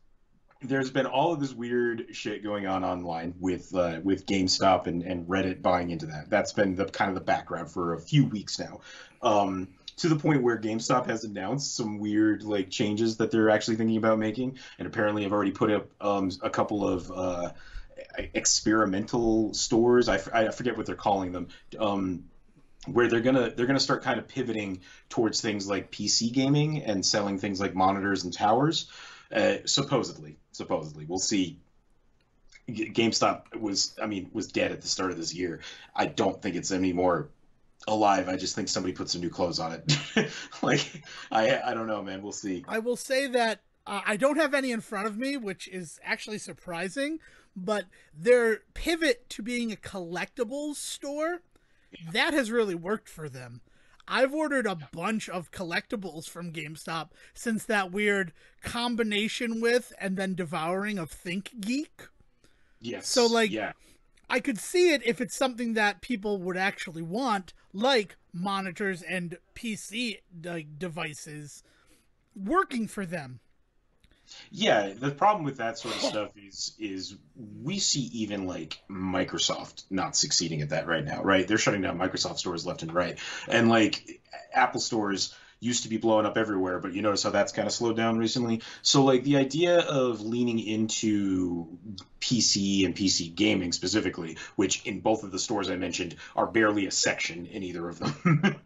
there's been all of this weird shit going on online with GameStop and Reddit buying into that. That's been the kind of the background for a few weeks now, to the point where GameStop has announced some weird like changes that they're actually thinking about making, and apparently have already put up a couple of experimental stores. I forget what they're calling them. Where they're gonna start kind of pivoting towards things like PC gaming and selling things like monitors and towers. Supposedly, we'll see. GameStop was dead at the start of this year. I don't think it's anymore alive. I just think somebody put some new clothes on it. Like, I don't know, man. We'll see. I will say that I don't have any in front of me, which is actually surprising, but their pivot to being a collectibles store, that has really worked for them. I've ordered a bunch of collectibles from GameStop since that weird combination with and then devouring of ThinkGeek. Yes. So, like, yeah. I could see it if it's something that people would actually want, like monitors and PC devices working for them. Yeah, the problem with that sort of stuff is we see even like Microsoft not succeeding at that right now, right? They're shutting down Microsoft stores left and right. And like Apple stores used to be blowing up everywhere, but you notice how that's kind of slowed down recently. So like the idea of leaning into PC and PC gaming specifically, which in both of the stores I mentioned are barely a section in either of them.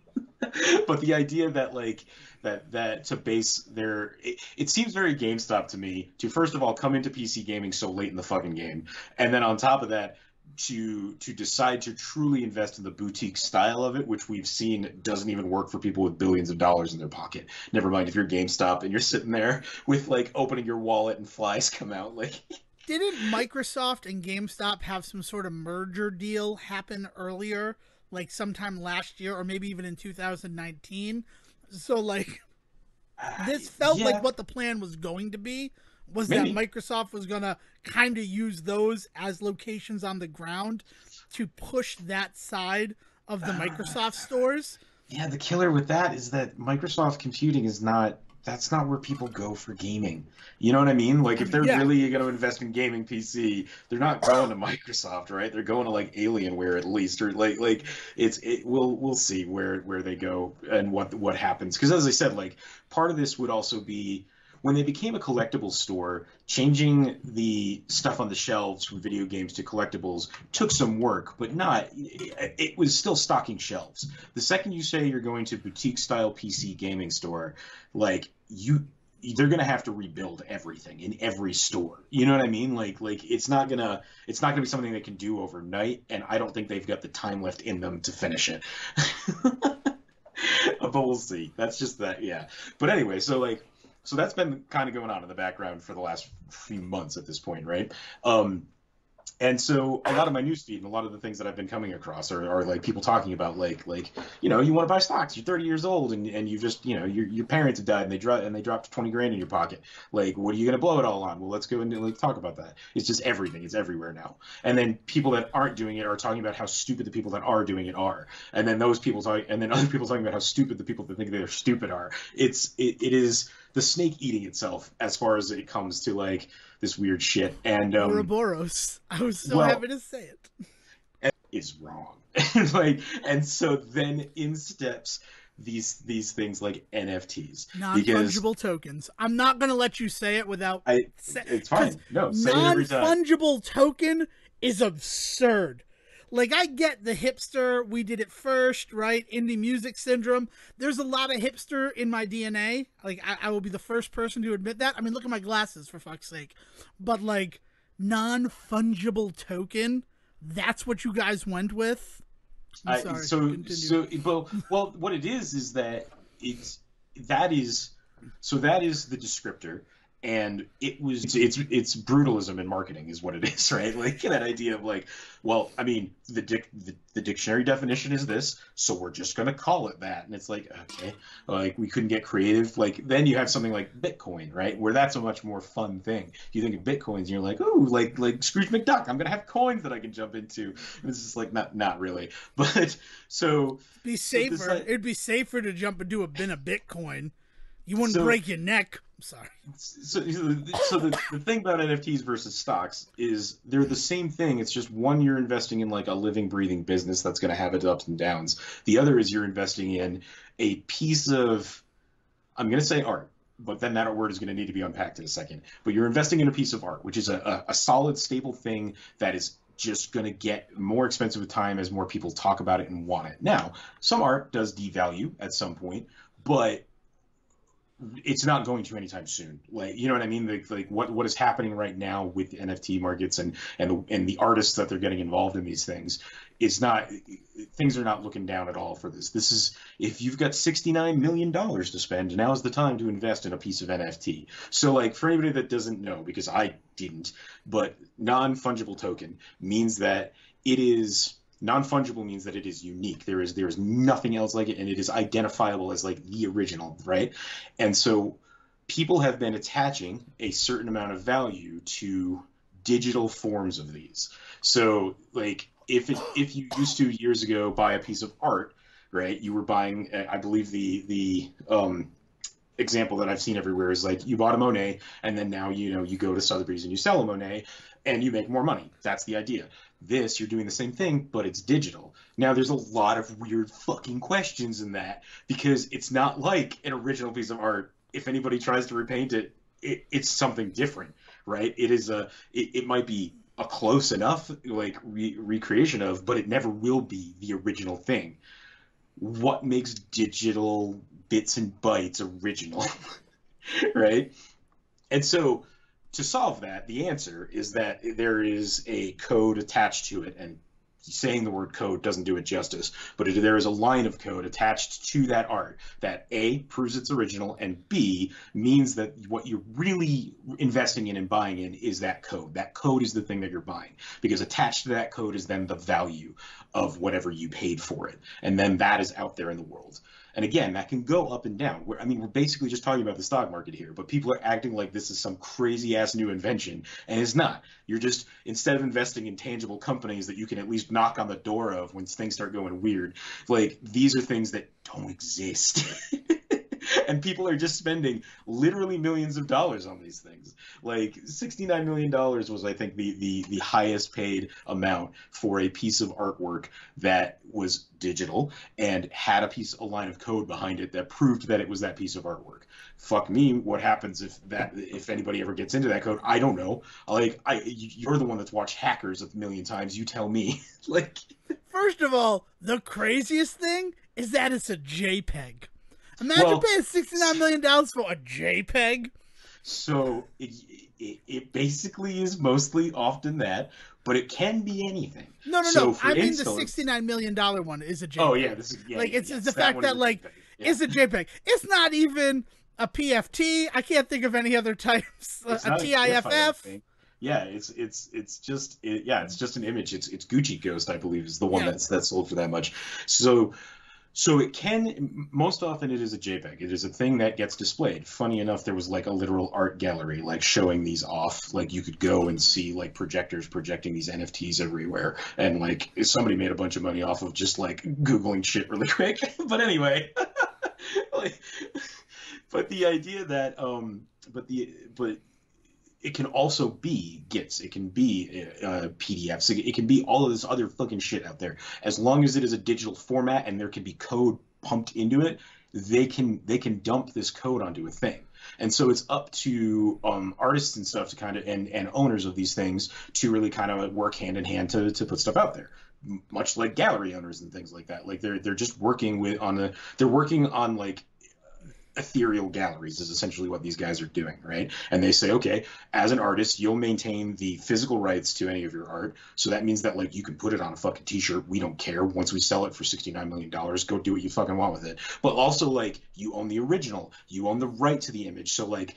But the idea that like that to base it seems very GameStop to me to first of all come into PC gaming so late in the fucking game, and then on top of that to decide to truly invest in the boutique style of it, which we've seen doesn't even work for people with billions of dollars in their pocket. Never mind if you're GameStop and you're sitting there with like opening your wallet and flies come out like. Didn't Microsoft and GameStop have some sort of merger deal happen earlier, like sometime last year, or maybe even in 2019? So, like, this felt like what the plan was going to be, was maybe that Microsoft was going to kind of use those as locations on the ground to push that side of the Microsoft stores. Yeah, the killer with that is that Microsoft computing is not, that's not where people go for gaming. You know what I mean? Like, if they're really going to invest in gaming PC, they're not going to Microsoft, right? They're going to like Alienware at least, or we'll see where they go and what happens. Because as I said, like part of this would also be when they became a collectibles store, changing the stuff on the shelves from video games to collectibles took some work, but it was still stocking shelves. The second you say you're going to boutique style PC gaming store, like they're going to have to rebuild everything in every store. You know what I mean? Like it's not going to be something they can do overnight, and I don't think they've got the time left in them to finish it. But we'll see. That's just that, yeah. But anyway, so that's been kind of going on in the background for the last few months at this point, right? And so a lot of my newsfeed and a lot of the things that I've been coming across are like people talking about like you know, you want to buy stocks, you're 30 years old and you just, you know, your parents have died and they dropped 20 grand in your pocket. Like, what are you going to blow it all on? Well, let's go and like talk about that. It's just everything. It's everywhere now. And then people that aren't doing it are talking about how stupid the people that are doing it are. And then other people talking about how stupid the people that think they're stupid are. It is the snake eating itself as far as it comes to like this weird shit. And Ouroboros. I was so happy to say it. Is wrong. And so then in steps these things like NFTs, non-fungible tokens. I'm not gonna let you say it without. It's fine. No, say it every time. Non-fungible token is absurd. Like, I get the hipster, we did it first, right? Indie music syndrome. There's a lot of hipster in my DNA. Like, I will be the first person to admit that. I mean, look at my glasses, for fuck's sake. But, like, non-fungible token, that's what you guys went with? I'm sorry. Well, what it is that that is the descriptor. And it's brutalism in marketing is what it is, right? Like that idea of like, well, I mean, the dictionary definition is this, so we're just going to call it that. And it's like, okay, like we couldn't get creative. Like then you have something like Bitcoin, right? Where that's a much more fun thing. You think of Bitcoins and you're like, ooh, like Scrooge McDuck, I'm going to have coins that I can jump into. And it's just like, not really. But so be safer. It'd be safer to jump into a bin of Bitcoin. You wouldn't break your neck. I'm sorry. So the thing about NFTs versus stocks is they're the same thing. It's just one, you're investing in like a living, breathing business that's going to have its ups and downs. The other is you're investing in a piece of, I'm going to say art, but then that word is going to need to be unpacked in a second. But you're investing in a piece of art, which is a solid, stable thing that is just going to get more expensive with time as more people talk about it and want it. Now, some art does devalue at some point, but it's not going to anytime soon. Like, you know what I mean? Like what is happening right now with the NFT markets and the artists that they're getting involved in these things, things are not looking down at all for this. This is, if you've got $69 million to spend, now's the time to invest in a piece of NFT. So like for anybody that doesn't know, because I didn't, but non-fungible token means that it is, non-fungible means that it is unique. There is nothing else like it, and it is identifiable as like the original, right? And so people have been attaching a certain amount of value to digital forms of these. So like if you used to years ago buy a piece of art right? You were buying, I believe the example that I've seen everywhere is like you bought a Monet and then now you go to Sotheby's and you sell a Monet and you make more money. That's the idea. This, you're doing the same thing, but it's digital. Now there's a lot of weird fucking questions in that because it's not like an original piece of art. If anybody tries to repaint it, it's something different, right? It might be a close enough like recreation of, but it never will be the original thing. What makes digital bits and bytes original, right? And so to solve that, the answer is that there is a code attached to it, and saying the word code doesn't do it justice, but there is a line of code attached to that art that A, proves it's original, and B, means that what you're really investing in and buying in is that code. That code is the thing that you're buying, because attached to that code is then the value of whatever you paid for it. And then that is out there in the world. And again, that can go up and down. We're basically just talking about the stock market here, but people are acting like this is some crazy ass new invention, and it's not. You're just, instead of investing in tangible companies that you can at least knock on the door of when things start going weird, like these are things that don't exist. And people are just spending literally millions of dollars on these things. Like $69 million was, I think, the highest paid amount for a piece of artwork that was digital and had a line of code behind it that proved that it was that piece of artwork. Fuck me, what happens if anybody ever gets into that code? I don't know. Like, you're the one that's watched Hackers a million times. You tell me. Like, first of all, the craziest thing is that it's a JPEG. Imagine paying $69 million for a JPEG. So it basically is mostly often that, but it can be anything. No. I mean, the $69 million one is a JPEG. Oh yeah, it's the fact that like it's a JPEG. It's not even a PFT. I can't think of any other types. A TIFF. Yeah, it's just an image. It's Gucci Ghost, I believe, is the one that's sold for that much. So it can, most often it is a JPEG. It is a thing that gets displayed. Funny enough, there was like a literal art gallery like showing these off. Like you could go and see like projectors projecting these NFTs everywhere. And like somebody made a bunch of money off of just like Googling shit really quick. But anyway, but the idea that, but it can also be GIFs, it can be PDFs, it can be all of this other fucking shit out there. As long as it is a digital format and there can be code pumped into it, they can dump this code onto a thing. And so it's up to artists and stuff to kind of and owners of these things to really kind of work hand in hand to put stuff out there. Much like gallery owners and things like that. Like they're just working on like ethereal galleries is essentially what these guys are doing, right? And they say, okay, as an artist, you'll maintain the physical rights to any of your art. So that means that like you can put it on a fucking t-shirt. We don't care. Once we sell it for $69 million, go do what you fucking want with it. But also like you own the original, you own the right to the image. So like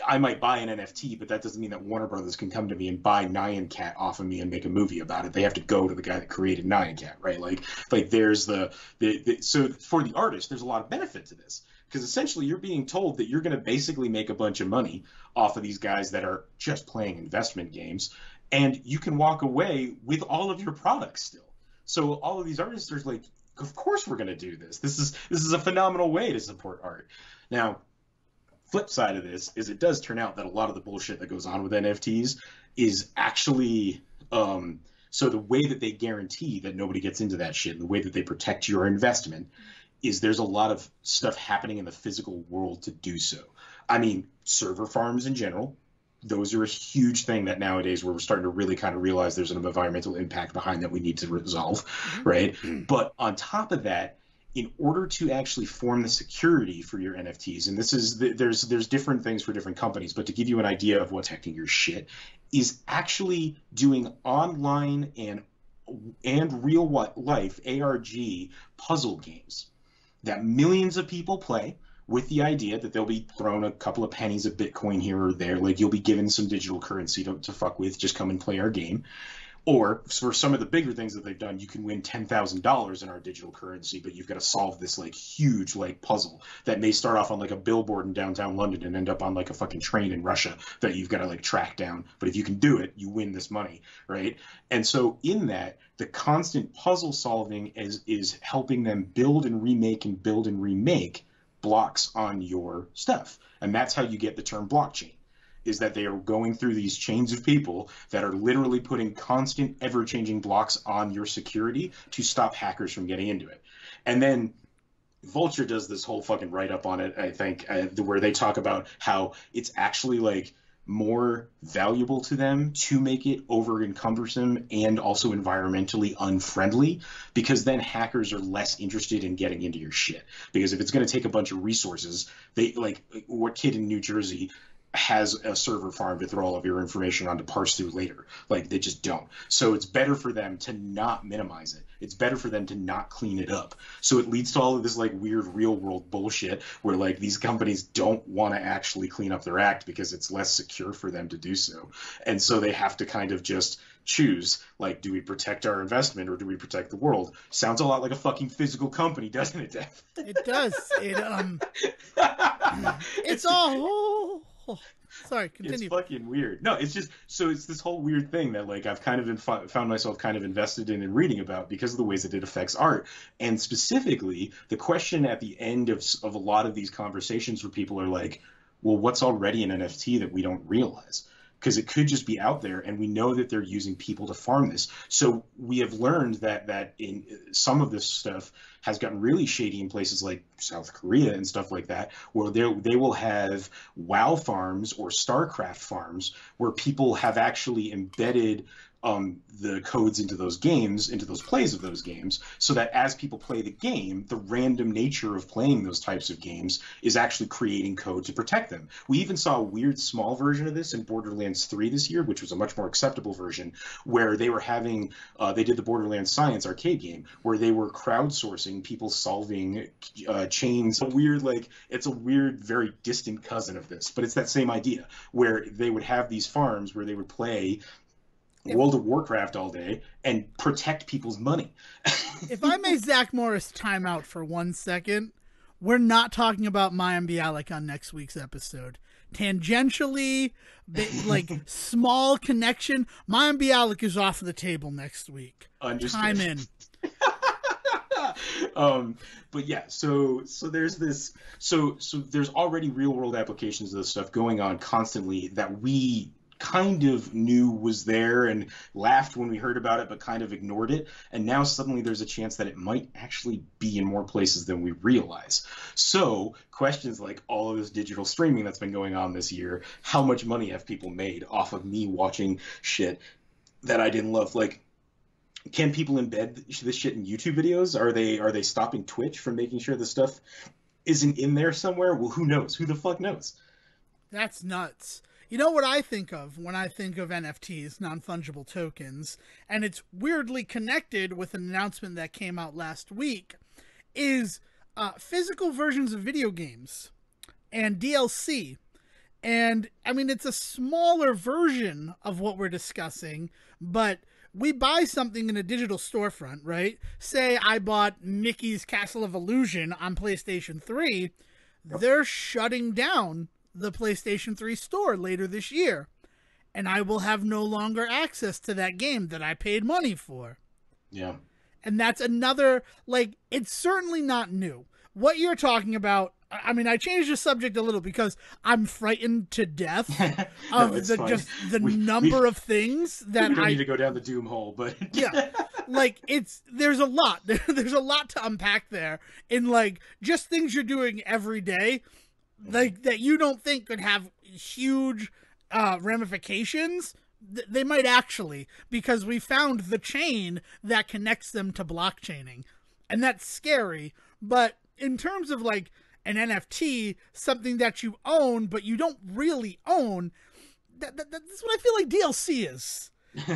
I might buy an NFT, but that doesn't mean that Warner Brothers can come to me and buy Nyan Cat off of me and make a movie about it. They have to go to the guy that created Nyan Cat, right? Like there's so for the artist, there's a lot of benefit to this. Because essentially you're being told that you're going to basically make a bunch of money off of these guys that are just playing investment games, and you can walk away with all of your products still. So all of these artists are like, of course we're going to do this. This is a phenomenal way to support art. Now, flip side of this is it does turn out that a lot of the bullshit that goes on with NFTs is actually so the way that they guarantee that nobody gets into that shit and the way that they protect your investment is there's a lot of stuff happening in the physical world to do so. I mean, server farms in general, those are a huge thing that nowadays we're starting to really kind of realize there's an environmental impact behind that we need to resolve, right? But on top of that, in order to actually form the security for your NFTs, and this is there's different things for different companies, but to give you an idea of what's protecting your shit, is actually doing online and real life ARG puzzle games that millions of people play with the idea that they'll be thrown a couple of pennies of Bitcoin here or there. Like you'll be given some digital currency to fuck with, just come and play our game. Or for some of the bigger things that they've done, you can win $10,000 in our digital currency, but you've got to solve this like huge like puzzle that may start off on like a billboard in downtown London and end up on like a fucking train in Russia that you've got to like track down. But if you can do it, you win this money, right? And so in that, the constant puzzle solving is helping them build and remake blocks on your stuff. And that's how you get the term blockchain, is that they are going through these chains of people that are literally putting constant, ever-changing blocks on your security to stop hackers from getting into it. And then Vulture does this whole fucking write-up on it, I think, where they talk about how it's actually like more valuable to them to make it over encumbersome and also environmentally unfriendly, because then hackers are less interested in getting into your shit. Because if it's going to take a bunch of resources, they like what kid in New Jersey has a server farm to throw all of your information on to parse through later. Like, they just don't. So it's better for them to not minimize it. It's better for them to not clean it up. So it leads to all of this like weird real world bullshit where like these companies don't want to actually clean up their act because it's less secure for them to do so. And so they have to kind of just choose, like, do we protect our investment or do we protect the world? Sounds a lot like a fucking physical company, doesn't it, Dev? It does. It's all... Oh, sorry, continue. It's fucking weird. No, it's just, so it's this whole weird thing that like I've kind of found myself kind of invested in and reading about because of the ways that it affects art. And specifically, the question at the end of a lot of these conversations where people are like, well, what's already an NFT that we don't realize? Because it could just be out there, and we know that they're using people to farm this. So we have learned that in some of this stuff has gotten really shady in places like South Korea and stuff like that, where they will have WoW farms or StarCraft farms where people have actually embedded the codes into those games, into those plays of those games, so that as people play the game, the random nature of playing those types of games is actually creating code to protect them. We even saw a weird small version of this in Borderlands 3 this year, which was a much more acceptable version, where they were having, they did the Borderlands Science arcade game, where they were crowdsourcing people solving chains. It's a weird, very distant cousin of this, but it's that same idea, where they would have these farms where they would play World of Warcraft all day and protect people's money. If I may Zach Morris time out for 1 second, we're not talking about Mayim Bialik on next week's episode. Tangentially, like small connection, Mayim Bialik is off the table next week. Understood. Time in. But yeah, so there's this, so there's already real world applications of this stuff going on constantly that we kind of knew was there and laughed when we heard about it, but kind of ignored it. And now suddenly there's a chance that it might actually be in more places than we realize. So questions like all of this digital streaming that's been going on this year, how much money have people made off of me watching shit that I didn't love? Like, can people embed this shit in YouTube videos? Are they stopping Twitch from making sure this stuff isn't in there somewhere? Well, who knows? Who the fuck knows? That's nuts. You know what I think of when I think of NFTs, non-fungible tokens, and it's weirdly connected with an announcement that came out last week, is physical versions of video games and DLC. And, I mean, it's a smaller version of what we're discussing, but we buy something in a digital storefront, right? Say I bought Mickey's Castle of Illusion on PlayStation 3. They're shutting down the PlayStation 3 store later this year, and I will have no longer access to that game that I paid money for. Yeah. And that's another, like, it's certainly not new. What you're talking about, I mean, I changed the subject a little because I'm frightened to death of the number of things that we don't need to go down the doom hole, but yeah, like there's a lot to unpack there in like just things you're doing every day, like that you don't think could have huge ramifications. They might actually, because we found the chain that connects them to blockchaining, and that's scary. But in terms of like an NFT, something that you own but you don't really own, that's what I feel like DLC is.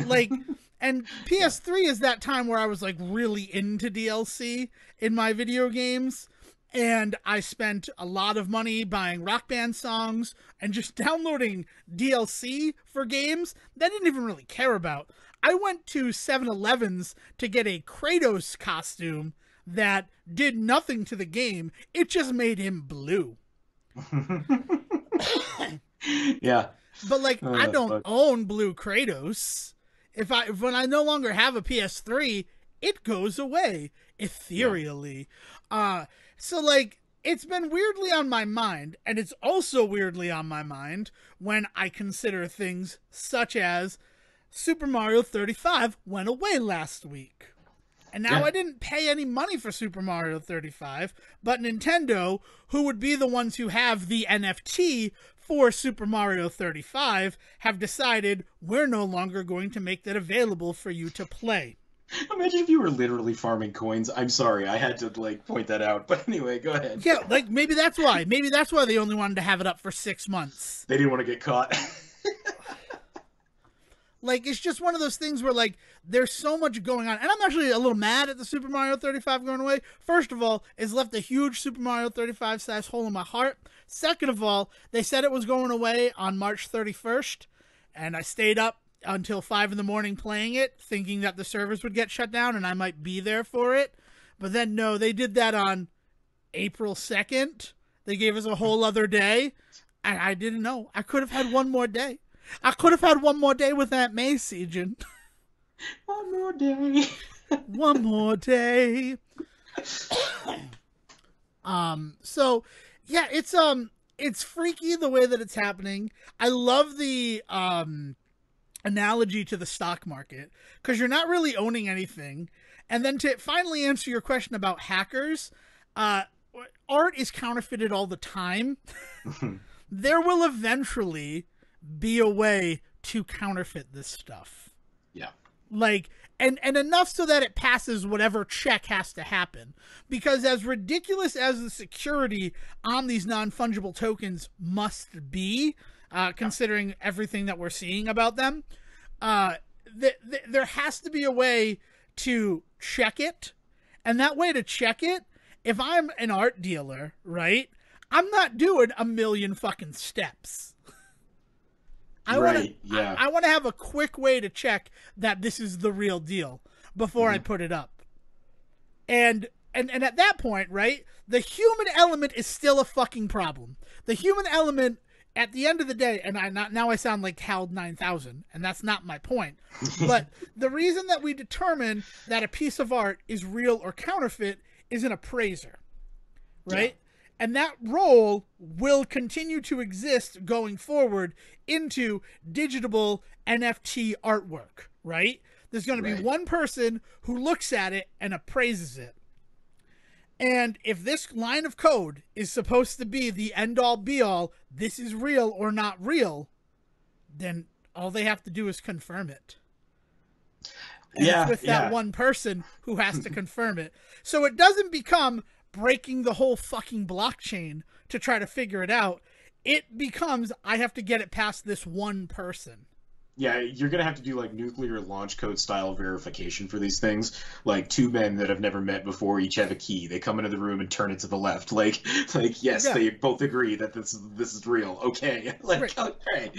Like, and PS3 is that time where I was like really into DLC in my video games, and I spent a lot of money buying Rock Band songs and just downloading DLC for games that I didn't even really care about. I went to 7-Elevens to get a Kratos costume that did nothing to the game. It just made him blue. Yeah. But like, I don't own blue Kratos. When I no longer have a PS3, it goes away ethereally. Yeah. So like, it's been weirdly on my mind, and it's also weirdly on my mind when I consider things such as Super Mario 35 went away last week. And now I didn't pay any money for Super Mario 35, but Nintendo, who would be the ones who have the NFT for Super Mario 35, have decided we're no longer going to make that available for you to play. Imagine if you were literally farming coins. I'm sorry, I had to like point that out. But anyway, go ahead. Yeah, like maybe that's why. Maybe that's why they only wanted to have it up for 6 months. They didn't want to get caught. Like, it's just one of those things where, like, there's so much going on. And I'm actually a little mad at the Super Mario 35 going away. First of all, it's left a huge Super Mario 35 size hole in my heart. Second of all, they said it was going away on March 31st. And I stayed up until 5 in the morning playing it, thinking that the servers would get shut down and I might be there for it. But then, no, they did that on April 2nd. They gave us a whole other day. And I didn't know. I could have had one more day. I could have had one more day with Aunt May, Sejohn. One more day. One more day. So yeah, it's freaky the way that it's happening. I love the analogy to the stock market, because you're not really owning anything. And then to finally answer your question about hackers, art is counterfeited all the time. There will eventually be a way to counterfeit this stuff. Yeah. Like, and enough so that it passes whatever check has to happen. Because as ridiculous as the security on these non-fungible tokens must be, considering everything that we're seeing about them, there has to be a way to check it. And that way to check it, if I'm an art dealer, right, I'm not doing a million fucking steps. I want to have a quick way to check that this is the real deal before I put it up. And at that point, right, the human element is still a fucking problem. The human element, at the end of the day, and now I sound like Hal 9000, and that's not my point. But the reason that we determine that a piece of art is real or counterfeit is an appraiser, right? Yeah. And that role will continue to exist going forward into digital NFT artwork, right? There's going to be one person who looks at it and appraises it. And if this line of code is supposed to be the end-all, be-all, this is real or not real, then all they have to do is confirm it. And it's with that one person who has to confirm it. So it doesn't become breaking the whole fucking blockchain to try to figure it out. It becomes, I have to get it past this one person. Yeah, you're going to have to do like nuclear launch code style verification for these things. Like two men that have never met before each have a key. They come into the room and turn it to the left. Like yes, they both agree that this is real. Okay. Like, okay.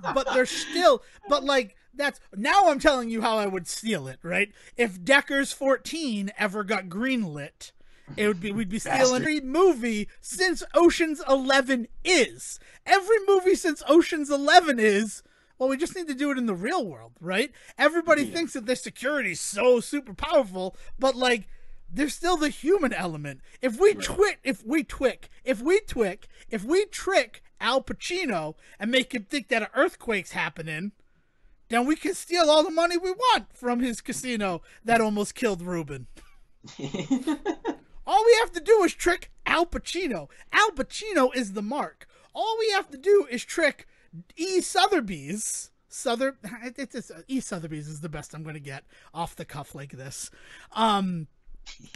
But there's still, but like, that's, now I'm telling you how I would steal it, right? If Decker's 14 ever got greenlit, we'd be stealing every movie since Ocean's 11 is. Every movie since Ocean's 11 is, well, we just need to do it in the real world, right? Everybody thinks that their security is so super powerful, but like, there's still the human element. If we trick Al Pacino and make him think that an earthquake's happening, then we can steal all the money we want from his casino that almost killed Ruben. All we have to do is trick Al Pacino. Al Pacino is the mark. All we have to do is trick E. Sotheby's. E. Sotheby's is the best I'm going to get off the cuff like this. All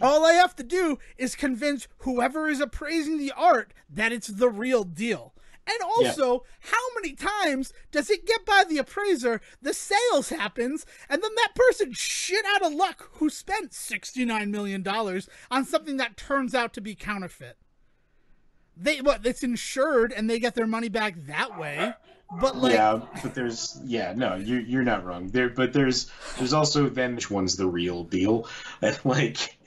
I have to do is convince whoever is appraising the art that it's the real deal. And also, how many times does it get by the appraiser, the sales happens, and then that person shit out of luck who spent $69 million on something that turns out to be counterfeit? It's insured and they get their money back that way. But like, Yeah, but no, you're not wrong. But there's also then which one's the real deal. And like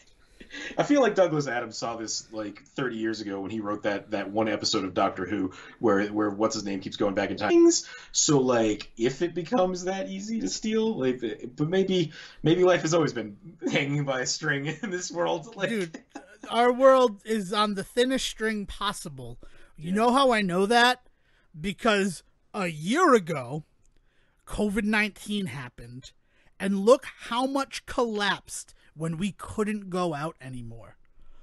I feel like Douglas Adams saw this like 30 years ago when he wrote that one episode of Doctor Who where what's his name keeps going back in time. So like if it becomes that easy to steal, like, but maybe life has always been hanging by a string in this world. Like, dude, our world is on the thinnest string possible. You know how I know that? Because a year ago, COVID-19 happened, and look how much collapsed when we couldn't go out anymore.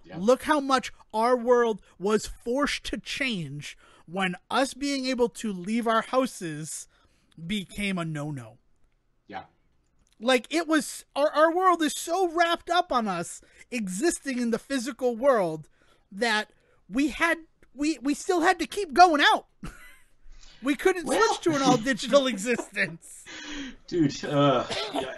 Yeah. Look how much our world was forced to change when us being able to leave our houses became a no-no. Yeah. Like, it was, our world is so wrapped up on us existing in the physical world that we still had to keep going out. We couldn't switch to an all-digital existence. Dude, yeah,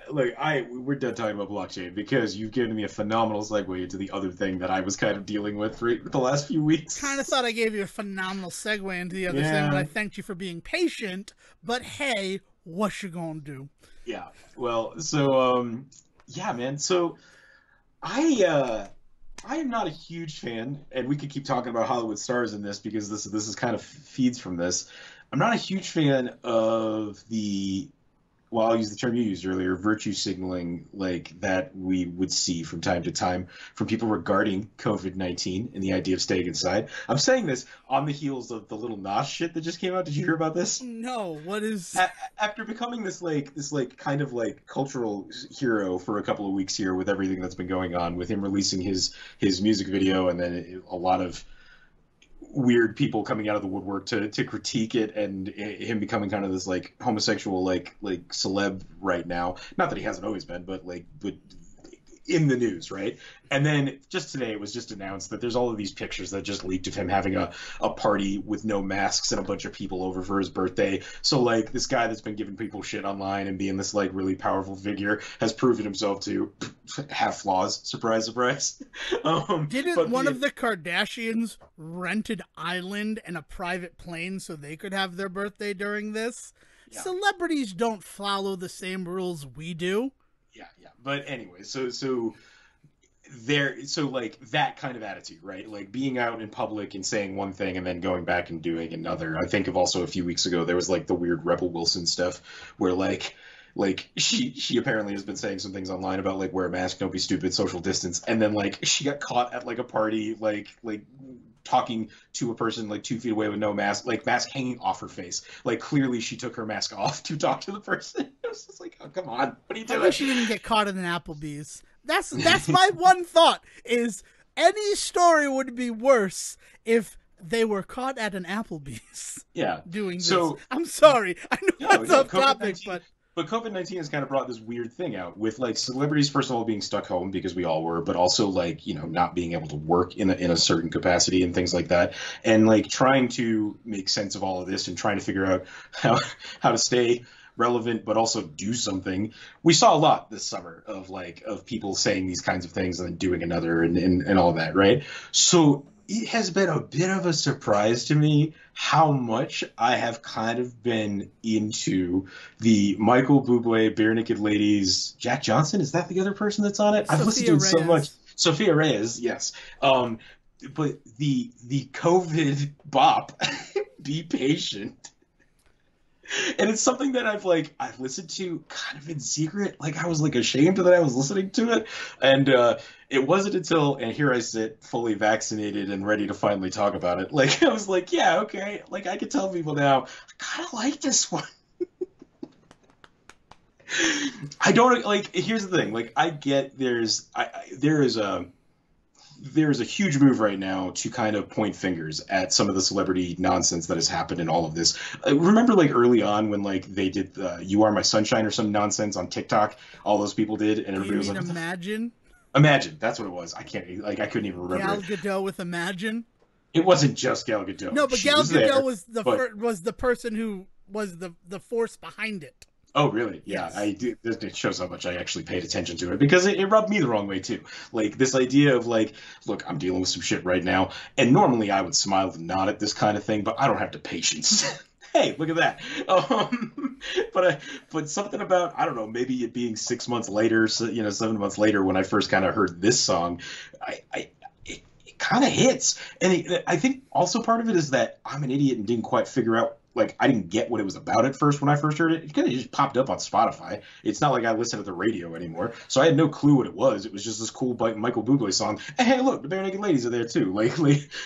look, we're done talking about blockchain because you've given me a phenomenal segue into the other thing that I was kind of dealing with for the last few weeks. Kind of thought I gave you a phenomenal segue into the other thing, but I thanked you for being patient. But hey, what you gonna do? Yeah, well, so, yeah, man, so I am not a huge fan, and we could keep talking about Hollywood stars in this because this is kind of feeds from this. I'm not a huge fan of well, I'll use the term you used earlier, virtue signaling, like that we would see from time to time from people regarding COVID-19 and the idea of staying inside. I'm saying this on the heels of the little Nas shit that just came out. Did you hear about this? No, what is... After becoming this kind of cultural hero for a couple of weeks here with everything that's been going on, with him releasing his music video and then a lot of weird people coming out of the woodwork to critique it, and him becoming kind of this homosexual like celeb right now. Not that he hasn't always been, but in the news, right? And then just today it was just announced that there's all of these pictures that just leaked of him having a party with no masks and a bunch of people over for his birthday. So this guy that's been giving people shit online and being this really powerful figure has proven himself to have flaws. Surprise, surprise. Didn't one of the Kardashians rent an island and a private plane so they could have their birthday during this? Yeah. Celebrities don't follow the same rules we do. Yeah. But anyway, so that kind of attitude, right? Being out in public and saying one thing and then going back and doing another. I think of also a few weeks ago there was the weird Rebel Wilson stuff where she apparently has been saying some things online about wear a mask, don't be stupid, social distance, and then she got caught at a party talking to a person 2 feet away with no mask, mask hanging off her face. Clearly she took her mask off to talk to the person. It was just oh, come on, what are you doing? I wish she didn't get caught in an Applebee's. That's my one thought, is any story would be worse if they were caught at an Applebee's. Yeah. Doing this. So, I'm sorry. I know that's off topic, But COVID-19 has kind of brought this weird thing out with celebrities, first of all, being stuck home because we all were, but also not being able to work in a certain capacity and things like that. And trying to make sense of all of this and trying to figure out how to stay relevant, but also do something. We saw a lot this summer of people saying these kinds of things and then doing another and all that, right? So it has been a bit of a surprise to me how much I have kind of been into the Michael Bublé, Barenaked Ladies, Jack Johnson. Is that the other person that's on it? I've listened to it so much. Sofia Reyes, yes. But the COVID bop, Be Patient. And it's something that I've listened to kind of in secret. I was ashamed that I was listening to it. And it wasn't until, and here I sit fully vaccinated and ready to finally talk about it. I was yeah, okay. I can tell people now, I kind of like this one. I don't, here's the thing. I get there is a huge move right now to kind of point fingers at some of the celebrity nonsense that has happened in all of this. Remember early on when they did You Are My Sunshine or some nonsense on TikTok, all those people did, and everybody was Imagine? Imagine, that's what it was. I couldn't even remember. Gal Gadot with Imagine? It wasn't just Gal Gadot. No, but Gal Gadot was the person who was the force behind it. Oh, really? Yeah, yes. It shows how much I actually paid attention to it because it rubbed me the wrong way, too. This idea of, look, I'm dealing with some shit right now, and normally I would smile and nod at this kind of thing, but I don't have the patience. Hey, look at that. But something about, I don't know, maybe it being 6 months later, so, 7 months later when I first kind of heard this song, it kind of hits. And I think also part of it is that I'm an idiot and didn't quite figure out, like, I didn't get what it was about at first when I first heard it. It kind of just popped up on Spotify. It's not like I listen to the radio anymore, so I had no clue what it was. It was just this cool Michael Bublé song. And hey, look, the Barenaked Ladies are there too. Like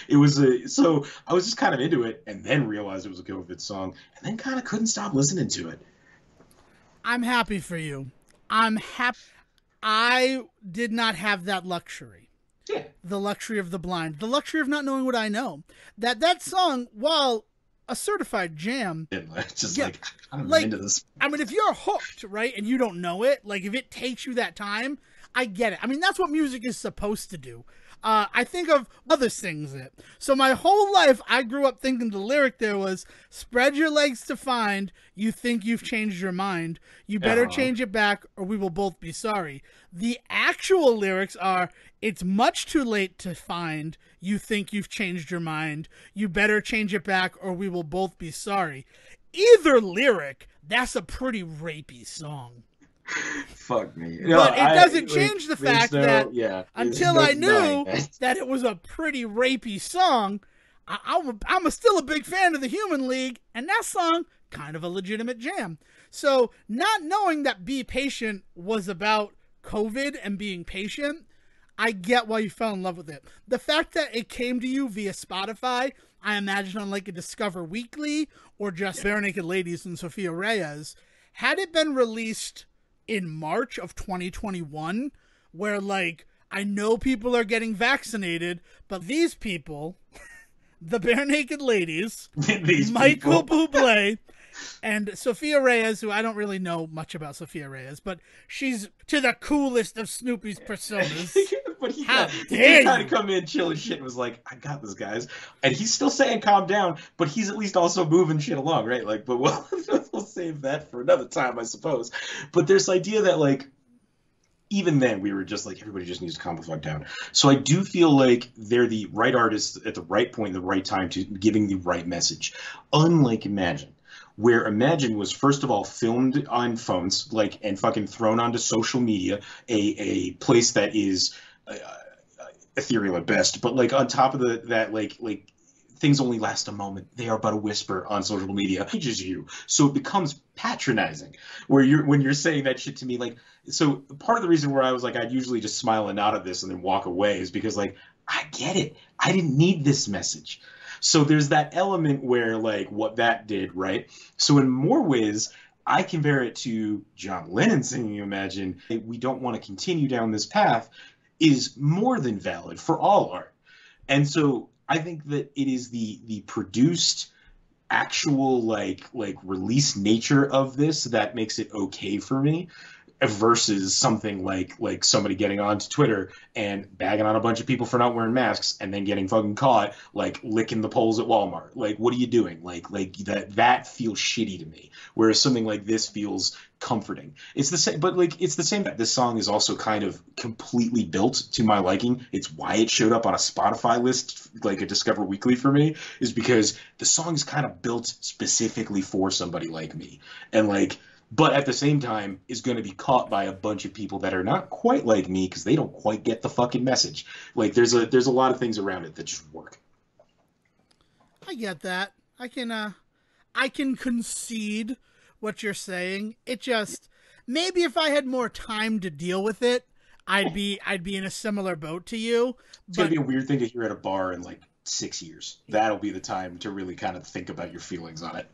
it was so I was just kind of into it, and then realized it was a COVID song, and then kind of couldn't stop listening to it. I'm happy for you. I'm happy. I did not have that luxury. Yeah. The luxury of the blind. The luxury of not knowing what I know. That song, while a certified jam, just yeah, like, I'm like, into this. I mean, if you're hooked, right, and you don't know it, like if it takes you that time, I get it. I mean, that's what music is supposed to do. I think of other things it. So my whole life, I grew up thinking the lyric there was, spread your legs to find, you think you've changed your mind. You better change it back or we will both be sorry. The actual lyrics are, it's much too late to find, you think you've changed your mind. You better change it back or we will both be sorry. Either lyric, that's a pretty rapey song. Fuck me. But it doesn't change the fact that until I knew that. that it was a pretty rapey song, I'm still a big fan of the Human League, and that song, kind of a legitimate jam. So not knowing that Be Patient was about COVID and being patient, I get why you fell in love with it. The fact that it came to you via Spotify, I imagine on like a Discover Weekly or just Barenaked Ladies and Sofia Reyes, had it been released in March of 2021, where, like, I know people are getting vaccinated, but these people, the Barenaked Ladies, Michael Bublé, and Sofia Reyes, who I don't really know much about Sofia Reyes, but she's to the coolest of Snoopy's personas. But he kind of come in, chill and shit, and was like, I got this, guys. And he's still saying calm down, but he's at least also moving shit along, right? Like, but we'll save that for another time, I suppose. But there's the idea that, like, even then we were just like, everybody just needs to calm the fuck down. So I do feel like they're the right artists at the right point, the right time to giving the right message. Unlike Imagine, where Imagine was first of all filmed on phones, like, and fucking thrown onto social media, a place that is ethereal at best, but like on top of that, like things only last a moment. They are but a whisper on social media. It changes you, so it becomes patronizing. When you're saying that shit to me, like, so part of the reason where I was like, I'd usually just smile and nod at this and then walk away is because, like, I get it. I didn't need this message. So there's that element where, like, what that did, right? So in more ways, I compare it to John Lennon singing Imagine. We don't want to continue down this path is more than valid for all art. And so I think that it is the produced actual like release nature of this that makes it okay for me, versus something like somebody getting onto Twitter and bagging on a bunch of people for not wearing masks and then getting fucking caught, like, licking the poles at Walmart. Like, what are you doing? Like that feels shitty to me. Whereas something like this feels comforting. It's the same, but like, it's the same. This song is also kind of completely built to my liking. It's why it showed up on a Spotify list, like a Discover Weekly for me, is because the song is kind of built specifically for somebody like me. And like, but at the same time is going to be caught by a bunch of people that are not quite like me because they don't quite get the fucking message. Like, there's a lot of things around it that just work. I get that. I can concede what you're saying. It just, maybe if I had more time to deal with it, I'd be in a similar boat to you. It's going to be a weird thing to hear at a bar in like 6 years. That'll be the time to really kind of think about your feelings on it.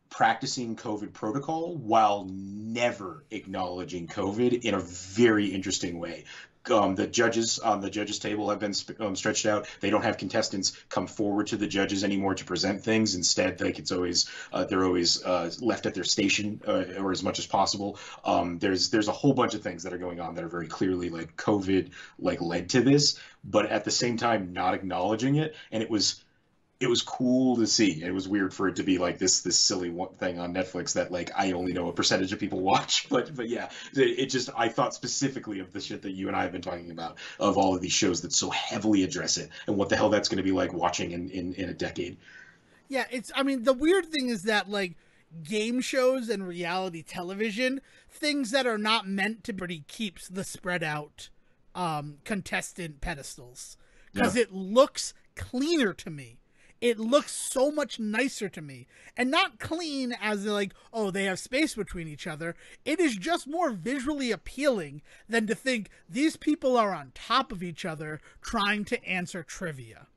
Practicing COVID protocol while never acknowledging COVID in a very interesting way. The judges on the judges table have been stretched out. They don't have contestants come forward to the judges anymore to present things. Instead, like, it's always they're always left at their station or as much as possible. There's a whole bunch of things that are going on that are very clearly like COVID like led to this, but at the same time not acknowledging it. And it was cool to see. It was weird for it to be like this silly thing on Netflix that, like, I only know a percentage of people watch, but yeah, it just, I thought specifically of the shit that you and I have been talking about, of all of these shows that so heavily address it, and what the hell that's going to be like watching in a decade. Yeah, I mean, the weird thing is that, like, game shows and reality television, things that are not meant to be, keeps the spread out contestant pedestals. Because Yeah. it looks cleaner to me. It looks so much nicer to me. And not clean as like, oh, they have space between each other. It is just more visually appealing than to think these people are on top of each other trying to answer trivia.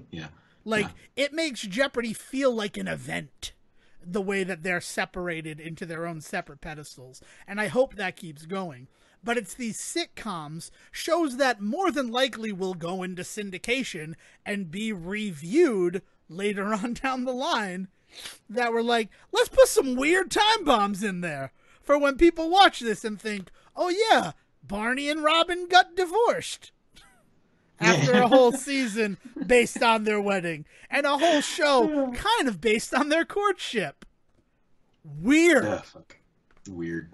Yeah. Like, Yeah. it makes Jeopardy feel like an event, the way that they're separated into their own separate pedestals. And I hope that keeps going. But it's these sitcoms, shows that more than likely will go into syndication and be reviewed later on down the line, that were like, let's put some weird time bombs in there for when people watch this and think, oh yeah, Barney and Robin got divorced after a whole season based on their wedding, and a whole show kind of based on their courtship. Weird. Fuck. Weird.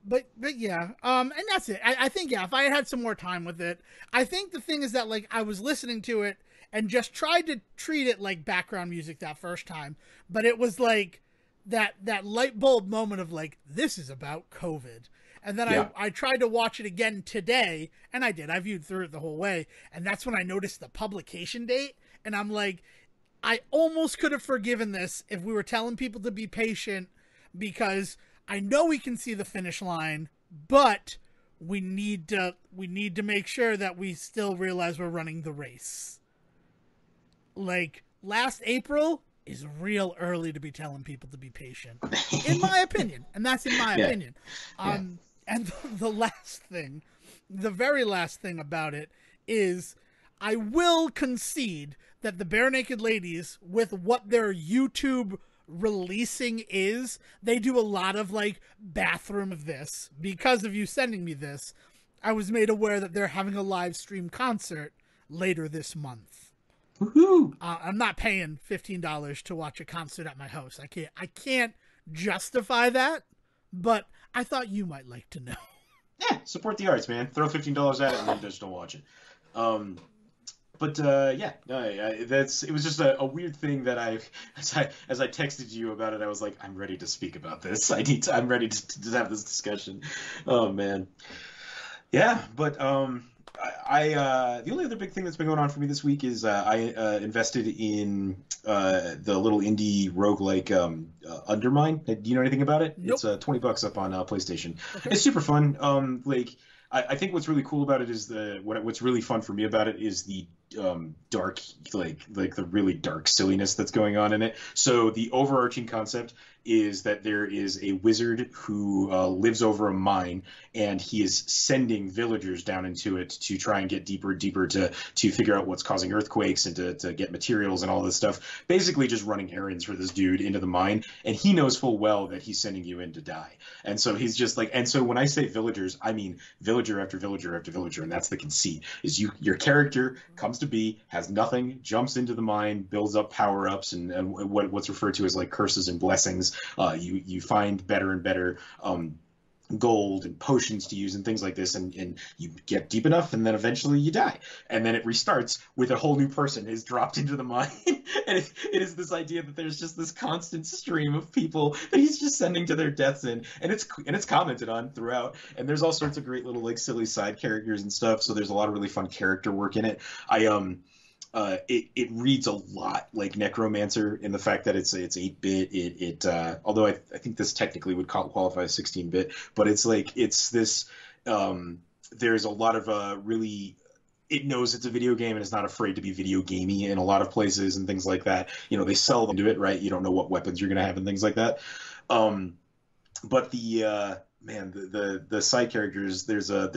But yeah, and that's it. I think, yeah, if I had some more time with it, I think the thing is that, like, I was listening to it and just tried to treat it like background music that first time, but it was like that light bulb moment of like, this is about COVID. And then Yeah. I tried to watch it again today, and I did. I viewed through it the whole way, and that's when I noticed the publication date, and I'm like, I almost could have forgiven this if we were telling people to be patient, because I know we can see the finish line, but we need to make sure that we still realize we're running the race. Like, last April is real early to be telling people to be patient, in my opinion, and that's in my opinion. And the last thing, the very last thing about it is, I will concede that the Barenaked Ladies, with what their YouTube releasing is, they do a lot of like bathroom of this. Because of you sending me this, I was made aware that they're having a live stream concert later this month. Woohoo! I'm not paying $15 to watch a concert at my house. I can't justify that, but I thought you might like to know. Yeah, support the arts, man. Throw $15 at it and then just don't watch it. But yeah, no, it was just a weird thing that as I texted you about it, I was like, I'm ready to speak about this. I'm ready to have this discussion. Oh man, yeah. But the only other big thing that's been going on for me this week is I invested in the little indie roguelike Undermine. Do you know anything about it? Nope. It's $20 up on PlayStation. Okay. It's super fun. I think what's really cool about it is what's really fun for me about it is the dark, like the really dark silliness that's going on in it. So the overarching concept is that there is a wizard who lives over a mine, and he is sending villagers down into it to try and get deeper and deeper to figure out what's causing earthquakes and to get materials and all this stuff. Basically just running errands for this dude into the mine, and he knows full well that he's sending you in to die. And so he's just like, and so when I say villagers, I mean villager after villager after villager, and that's the conceit, is your character comes to be, has nothing, jumps into the mine, builds up power-ups and what's referred to as like curses and blessings. You find better and better gold and potions to use and things like this, and you get deep enough, and then eventually you die, and then it restarts with a whole new person is dropped into the mine. And it is this idea that there's just this constant stream of people that he's just sending to their deaths in, and it's commented on throughout, and there's all sorts of great little like silly side characters and stuff, so there's a lot of really fun character work in it. It reads a lot like Necromancer in the fact that it's 8-bit. Although I think this technically would qualify as 16-bit, but it's this. There's a lot of really. It knows it's a video game and is not afraid to be video gamey in a lot of places and things like that. You know, they sell them to it, right? You don't know what weapons you're going to have and things like that. But the side characters, there's a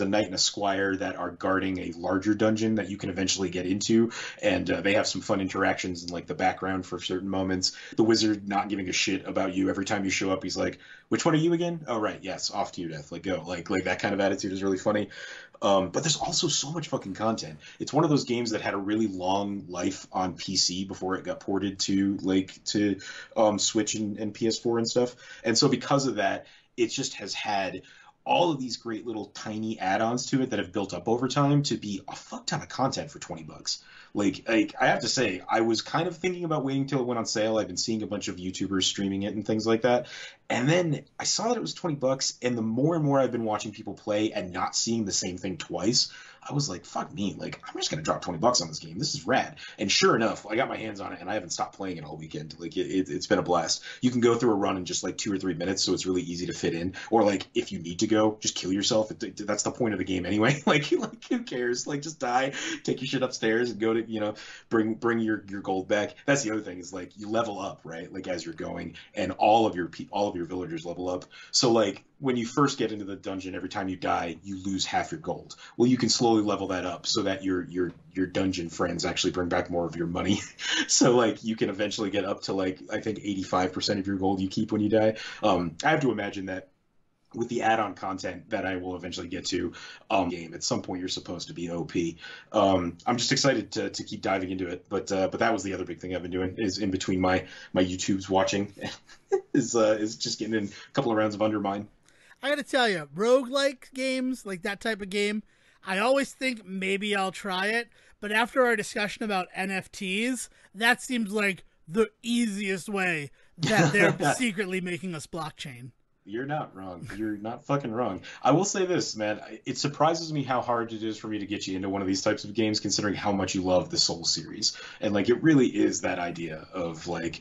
knight and a squire that are guarding a larger dungeon that you can eventually get into, and they have some fun interactions in like the background for certain moments. The wizard not giving a shit about you every time you show up. He's like, which one are you again? Oh right, yes, off to your death, like go. Like that kind of attitude is really funny. But there's also so much fucking content. It's one of those games that had a really long life on PC before it got ported to Switch and PS4 and stuff. And so because of that, it just has had all of these great little tiny add-ons to it that have built up over time to be a fuck ton of content for $20. Like I have to say, I was kind of thinking about waiting till it went on sale. I've been seeing a bunch of YouTubers streaming it and things like that. And then I saw that it was $20, and the more and more I've been watching people play and not seeing the same thing twice, I was like, fuck me, like I'm just gonna drop $20 on this game. This is rad. And sure enough, I got my hands on it, and I haven't stopped playing it all weekend. Like it's been a blast. You can go through a run in just like 2 or 3 minutes, so it's really easy to fit in. Or like if you need to go, just kill yourself. That's the point of the game anyway. Like who cares? Like just die, take your shit upstairs, and go to bring your gold back. That's the other thing is like you level up, right? Like as you're going, and all of your villagers level up. So like when you first get into the dungeon, every time you die, you lose half your gold. Well, you can slowly level that up so that your dungeon friends actually bring back more of your money. So like you can eventually get up to like I think 85% of your gold you keep when you die. I have to imagine that with the add-on content that I will eventually get to, game at some point you're supposed to be OP. I'm just excited to keep diving into it. But that was the other big thing I've been doing is in between my YouTubes watching is just getting in a couple of rounds of Undermine. I gotta tell you, roguelike games, like that type of game, I always think maybe I'll try it, but after our discussion about NFTs, that seems like the easiest way that they're secretly making us blockchain. You're not wrong. You're not fucking wrong. I will say this, man. It surprises me how hard it is for me to get you into one of these types of games, considering how much you love the Soul series. And like, it really is that idea of like,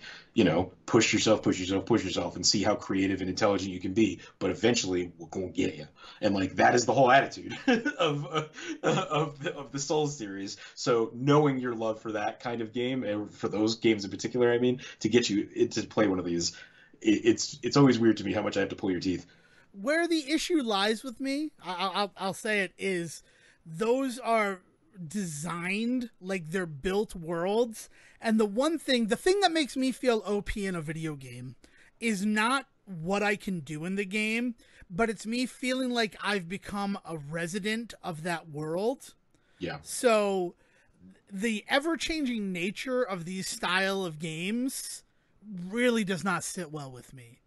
push yourself, and see how creative and intelligent you can be. But eventually, we're gonna get you. And like, that is the whole attitude of the Soul series. So knowing your love for that kind of game, and for those games in particular, I mean, to get you to play one of these. It's always weird to me how much I have to pull your teeth. Where the issue lies with me, I'll say it, is those are designed like they're built worlds. And the thing that makes me feel OP in a video game is not what I can do in the game, but it's me feeling like I've become a resident of that world. Yeah. So the ever-changing nature of these style of games really does not sit well with me,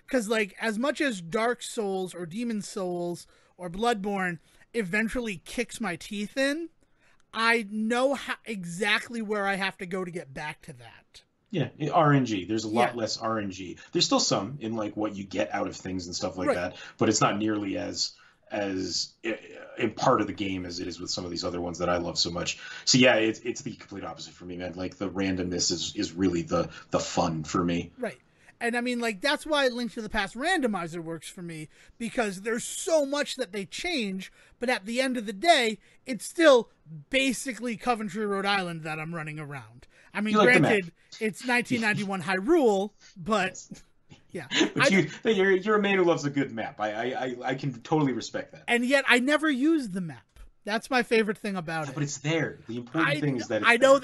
because like as much as Dark Souls or Demon Souls or Bloodborne eventually kicks my teeth in, I know exactly where I have to go to get back to that. Yeah, RNG. There's a lot less RNG. There's still some in like what you get out of things and stuff like that, but it's not nearly as a part of the game as it is with some of these other ones that I love so much. So yeah, it's the complete opposite for me, man. Like the randomness is really the fun for me. Right. And I mean, like, that's why Link to the Past Randomizer works for me, because there's so much that they change, but at the end of the day, it's still basically Coventry, Rhode Island that I'm running around. I mean, granted, it's 1991 Hyrule, but yeah. But you're a man who loves a good map. I can totally respect that. And yet I never use the map. That's my favorite thing about it. But it's there. The important thing is that I know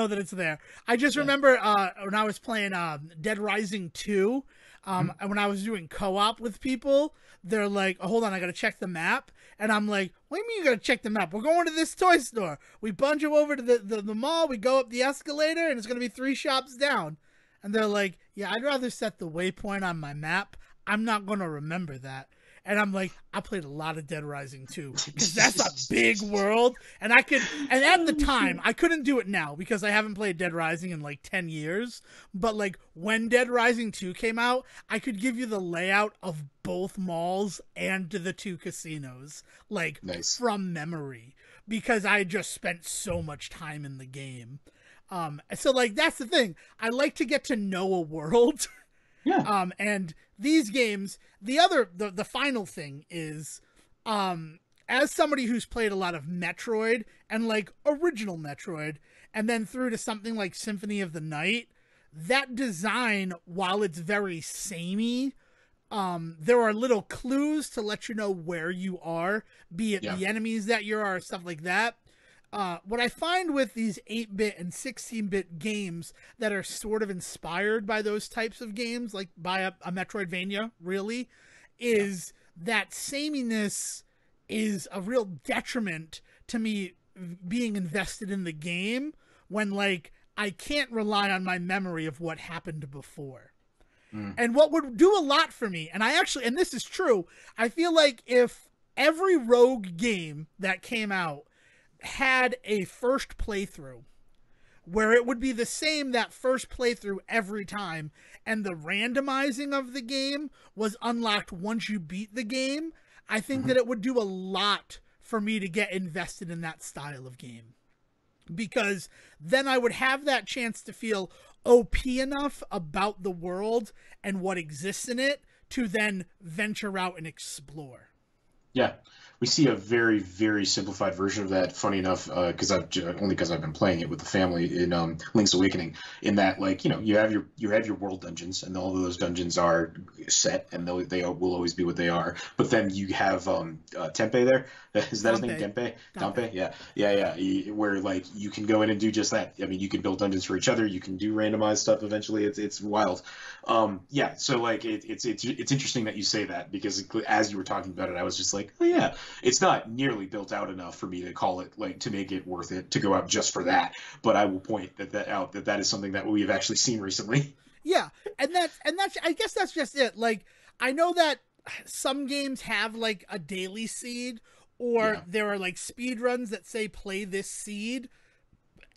that it's there. I just remember when I was playing Dead Rising 2, and when I was doing co-op with people, they're like, oh, hold on, I got to check the map. And I'm like, what do you mean you got to check the map? We're going to this toy store. We bunch over to the mall. We go up the escalator, and it's going to be 3 shops down. And they're like, yeah, I'd rather set the waypoint on my map. I'm not going to remember that. And I'm like, I played a lot of Dead Rising 2 because that's a big world. And at the time, I couldn't do it now because I haven't played Dead Rising in like 10 years. But like when Dead Rising 2 came out, I could give you the layout of both malls and the 2 casinos, like from memory, because I just spent so much time in the game. So like, that's the thing. I like to get to know a world. Yeah. And these games, the final thing is, as somebody who's played a lot of Metroid and like original Metroid, and then through to something like Symphony of the Night, that design, while it's very samey, there are little clues to let you know where you are, be it the enemies that you are, or stuff like that. What I find with these 8-bit and 16-bit games that are sort of inspired by those types of games, like by a Metroidvania, really, is that sameness is a real detriment to me being invested in the game when, like, I can't rely on my memory of what happened before. And what would do a lot for me, and this is true, I feel like if every Rogue game that came out had a first playthrough where it would be the same that first playthrough every time, and the randomizing of the game was unlocked once you beat the game, I think that it would do a lot for me to get invested in that style of game. Because then I would have that chance to feel OP enough about the world and what exists in it to then venture out and explore. Yeah, we see a very, very simplified version of that. Funny enough, because I've been playing it with the family in Link's Awakening. In that, like, you have your world dungeons, and all of those dungeons are set, and they will always be what they are. But then you have Tempe there. Is that his name? Tempe? Tempe? Yeah. Where like you can go in and do just that. I mean, you can build dungeons for each other. You can do randomized stuff. Eventually, it's wild. Yeah. So like it's interesting that you say that, because as you were talking about it, I was just like, oh yeah, it's not nearly built out enough for me to call it, like, to make it worth it to go out just for that. But I will point out that is something that we have actually seen recently. Yeah, and that's I guess that's just it. Like, I know that some games have like a daily seed, or there are like speed runs that say play this seed.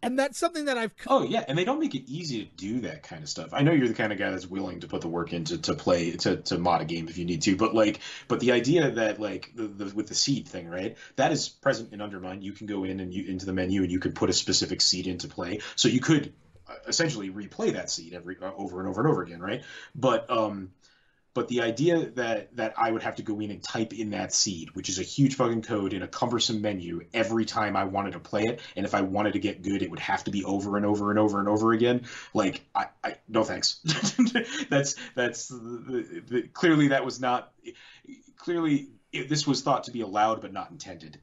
And that's something that I've... Oh, yeah, and they don't make it easy to do that kind of stuff. I know you're the kind of guy that's willing to put the work into to play, to mod a game if you need to, but the idea that, like, with the seed thing, right, that is present in Undermine. You can go in and into the menu, and you could put a specific seed into play. So you could essentially replay that seed over and over and over again, right? But the idea that I would have to go in and type in that seed, which is a huge fucking code in a cumbersome menu, every time I wanted to play it, and if I wanted to get good, it would have to be over and over and over and over again. Like, I no thanks. Clearly that was not. Clearly, this was thought to be allowed but not intended.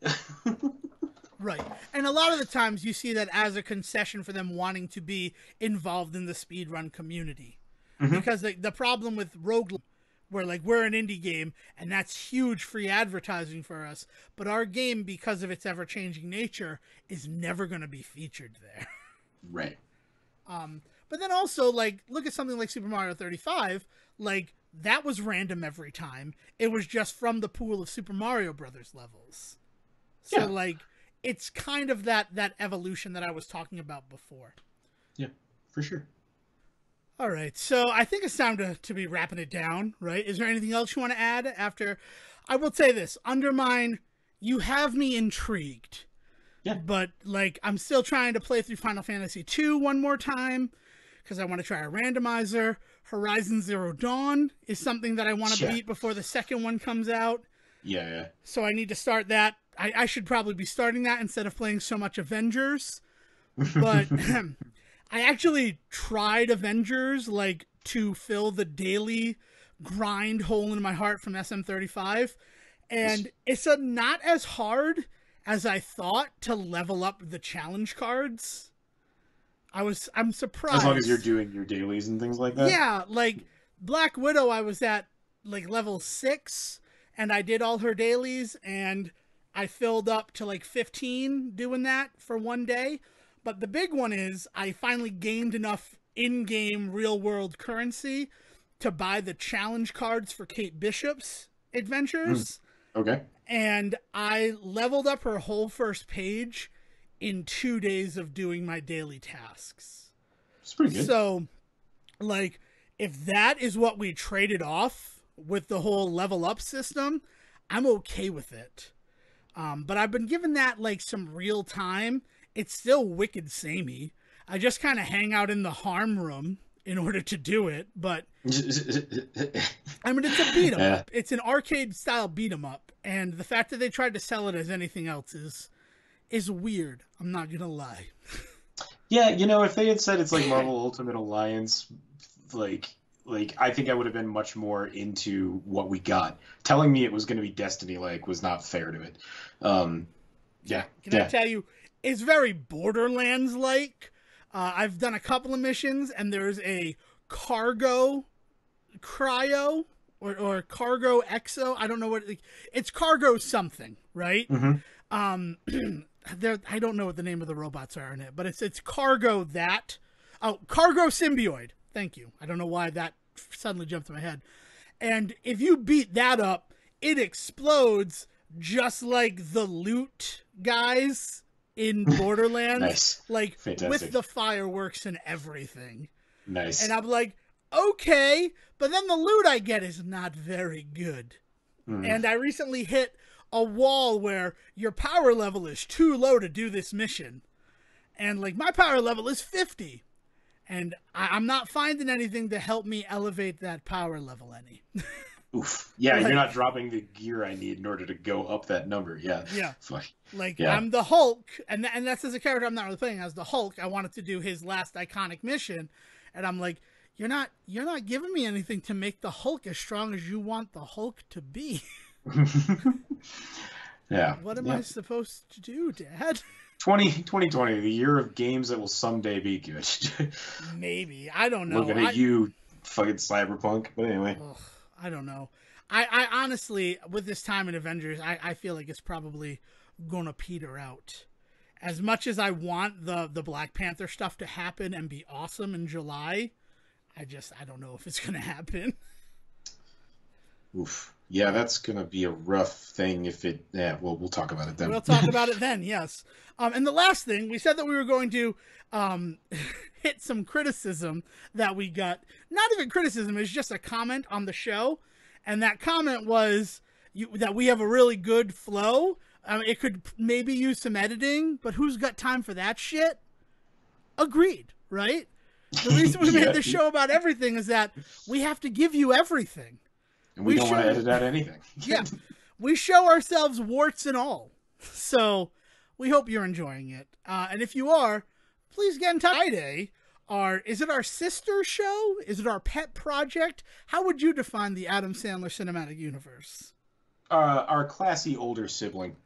Right. And a lot of the times you see that as a concession for them wanting to be involved in the speedrun community. Mm-hmm. Because the problem with roguelike, where like we're an indie game and that's huge free advertising for us, but our game, because of its ever-changing nature, is never going to be featured there. Right. But then also, like, look at something like Super Mario 35, like, that was random every time. It was just from the pool of Super Mario Brothers levels. So, yeah. Like, it's kind of that evolution that I was talking about before. Yeah, for sure. All right, so I think it's time to be wrapping it down, right? Is there anything else you want to add after? I will say this, Undermine, you have me intrigued. Yeah. But, like, I'm still trying to play through Final Fantasy II one more time, because I want to try a randomizer. Horizon Zero Dawn is something that I want to beat before the second one comes out. Yeah. So I need to start that. I should probably be starting that instead of playing so much Avengers. But... I actually tried Avengers, like, to fill the daily grind hole in my heart from SM35, and it's not as hard as I thought to level up the challenge cards. I'm surprised. As long as you're doing your dailies and things like that? Yeah, like, Black Widow, I was at, like, level 6, and I did all her dailies, and I filled up to, like, 15 doing that for one day. But the big one is I finally gained enough in-game real-world currency to buy the challenge cards for Kate Bishop's adventures. Okay. And I leveled up her whole first page in 2 days of doing my daily tasks. It's pretty good. So, like, if that is what we traded off with the whole level up system, I'm okay with it. But I've been given that, like, some real time. It's still wicked samey. I just kind of hang out in the harm room in order to do it, but I mean, it's a beat 'em up. It's an arcade style beat 'em up, and the fact that they tried to sell it as anything else is weird. I'm not gonna lie. Yeah, if they had said it's like Marvel Ultimate Alliance, like I think I would have been much more into what we got. Telling me it was going to be Destiny-like was not fair to it. Yeah. Can I tell you? It's very Borderlands-like. I've done a couple of missions, and there's a cargo cryo or cargo exo. I don't know what it's cargo something, right? Mm-hmm. I don't know what the name of the robots are in it, but it's cargo that. Oh, cargo symbioid. Thank you. I don't know why that suddenly jumped to my head. And if you beat that up, it explodes just like the loot guys in Borderlands. Nice. Like, fantastic. with the fireworks and everything. Nice. And I'm like, okay, but then the loot I get is not very good. And I recently hit a wall where your power level is too low to do this mission. And, like, my power level is 50. And I'm not finding anything to help me elevate that power level any. Oof. Yeah, like, you're not dropping the gear I need in order to go up that number. Yeah. Yeah. Fuck. Like, yeah. I'm the Hulk, and that's as a character I'm not really playing as the Hulk. I wanted to do his last iconic mission, and I'm like, you're not giving me anything to make the Hulk as strong as you want the Hulk to be. Yeah. What am I supposed to do, Dad? 2020, the year of games that will someday be good. Maybe. I don't know. Looking at you, fucking Cyberpunk. But anyway. Ugh, I don't know. I honestly, with this time in Avengers, I feel like it's probably going to peter out. As much as I want the Black Panther stuff to happen and be awesome in July, I don't know if it's going to happen. Oof. Yeah, that's going to be a rough thing if it... Yeah, well, we'll talk about it then. We'll talk about it then, yes. And the last thing, we said that we were going to hit some criticism that we got. Not even criticism, it's just a comment on the show. And that comment was that we have a really good flow. It could maybe use some editing, but who's got time for that shit? Agreed, right? The reason we made this show about everything is that we have to give you everything. And we don't want to edit out anything. Yeah. We show ourselves warts and all. So we hope you're enjoying it. And if you are, please get in touch. Friday, is it our sister show? Is it our pet project? How would you define the Adam Sandler Cinematic Universe? Our classy older sibling.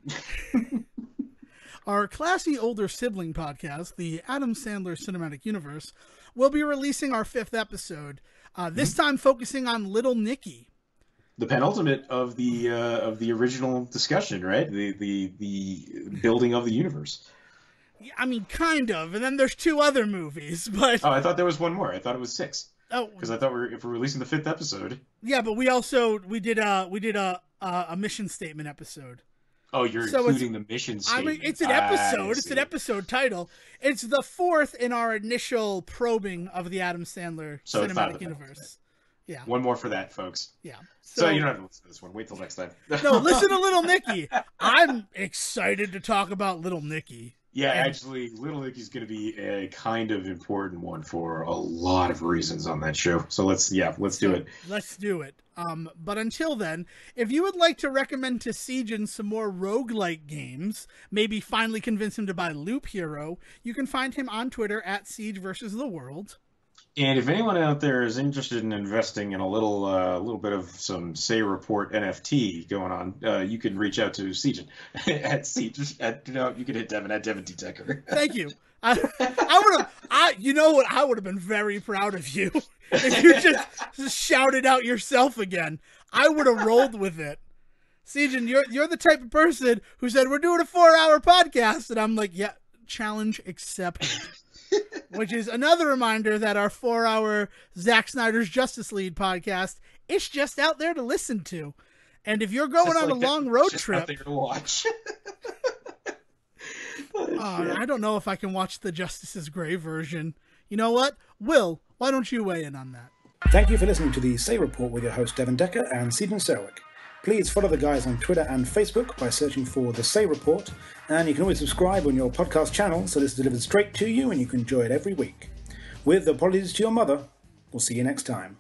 Our classy older sibling podcast, the Adam Sandler Cinematic Universe, will be releasing our 5th episode. This time focusing on Little Nicky. The penultimate of the original discussion, right? The building of the universe. I mean, kind of. And then there's 2 other movies, but... Oh, I thought there was one more. I thought it was 6. Oh, because I thought if we're releasing the 5th episode. Yeah, but we did a mission statement episode. Oh, you're including the mission statement. I mean, it's an episode. It's an episode title. It's the 4th in our initial probing of the Adam Sandler Cinematic Universe. Yeah. One more for that, folks. Yeah. So you don't have to listen to this one. Wait till next time. No, listen to Little Nicky. I'm excited to talk about Little Nicky. Yeah, actually, Little Nicky's going to be a kind of important one for a lot of reasons on that show. So let's do it. Let's do it. But until then, if you would like to recommend to Sejohn some more roguelike games, maybe finally convince him to buy Loop Hero, you can find him on Twitter at Siege vs. the World. And if anyone out there is interested in investing in a little bit of some Say Report NFT going on, you can reach out to Sejohn at Siege. You can hit Devin at Devin T. Decker. Thank you. I would have been very proud of you if you just shouted out yourself again. I would have rolled with it. Sejohn, you're the type of person who said we're doing a 4-hour podcast, and I'm like, yeah, challenge accepted. Which is another reminder that our 4-hour Zack Snyder's Justice League podcast, it's just out there to listen to. And if you're going on a long road trip, out there to watch. I don't know if I can watch the Justice's Gray version. You know what? Will, why don't you weigh in on that? Thank you for listening to the Say Report with your host Devin Decker and Sejohn Serwick. Please follow the guys on Twitter and Facebook by searching for The Say Report, and you can always subscribe on your podcast channel so this is delivered straight to you and you can enjoy it every week. With apologies to your mother, we'll see you next time.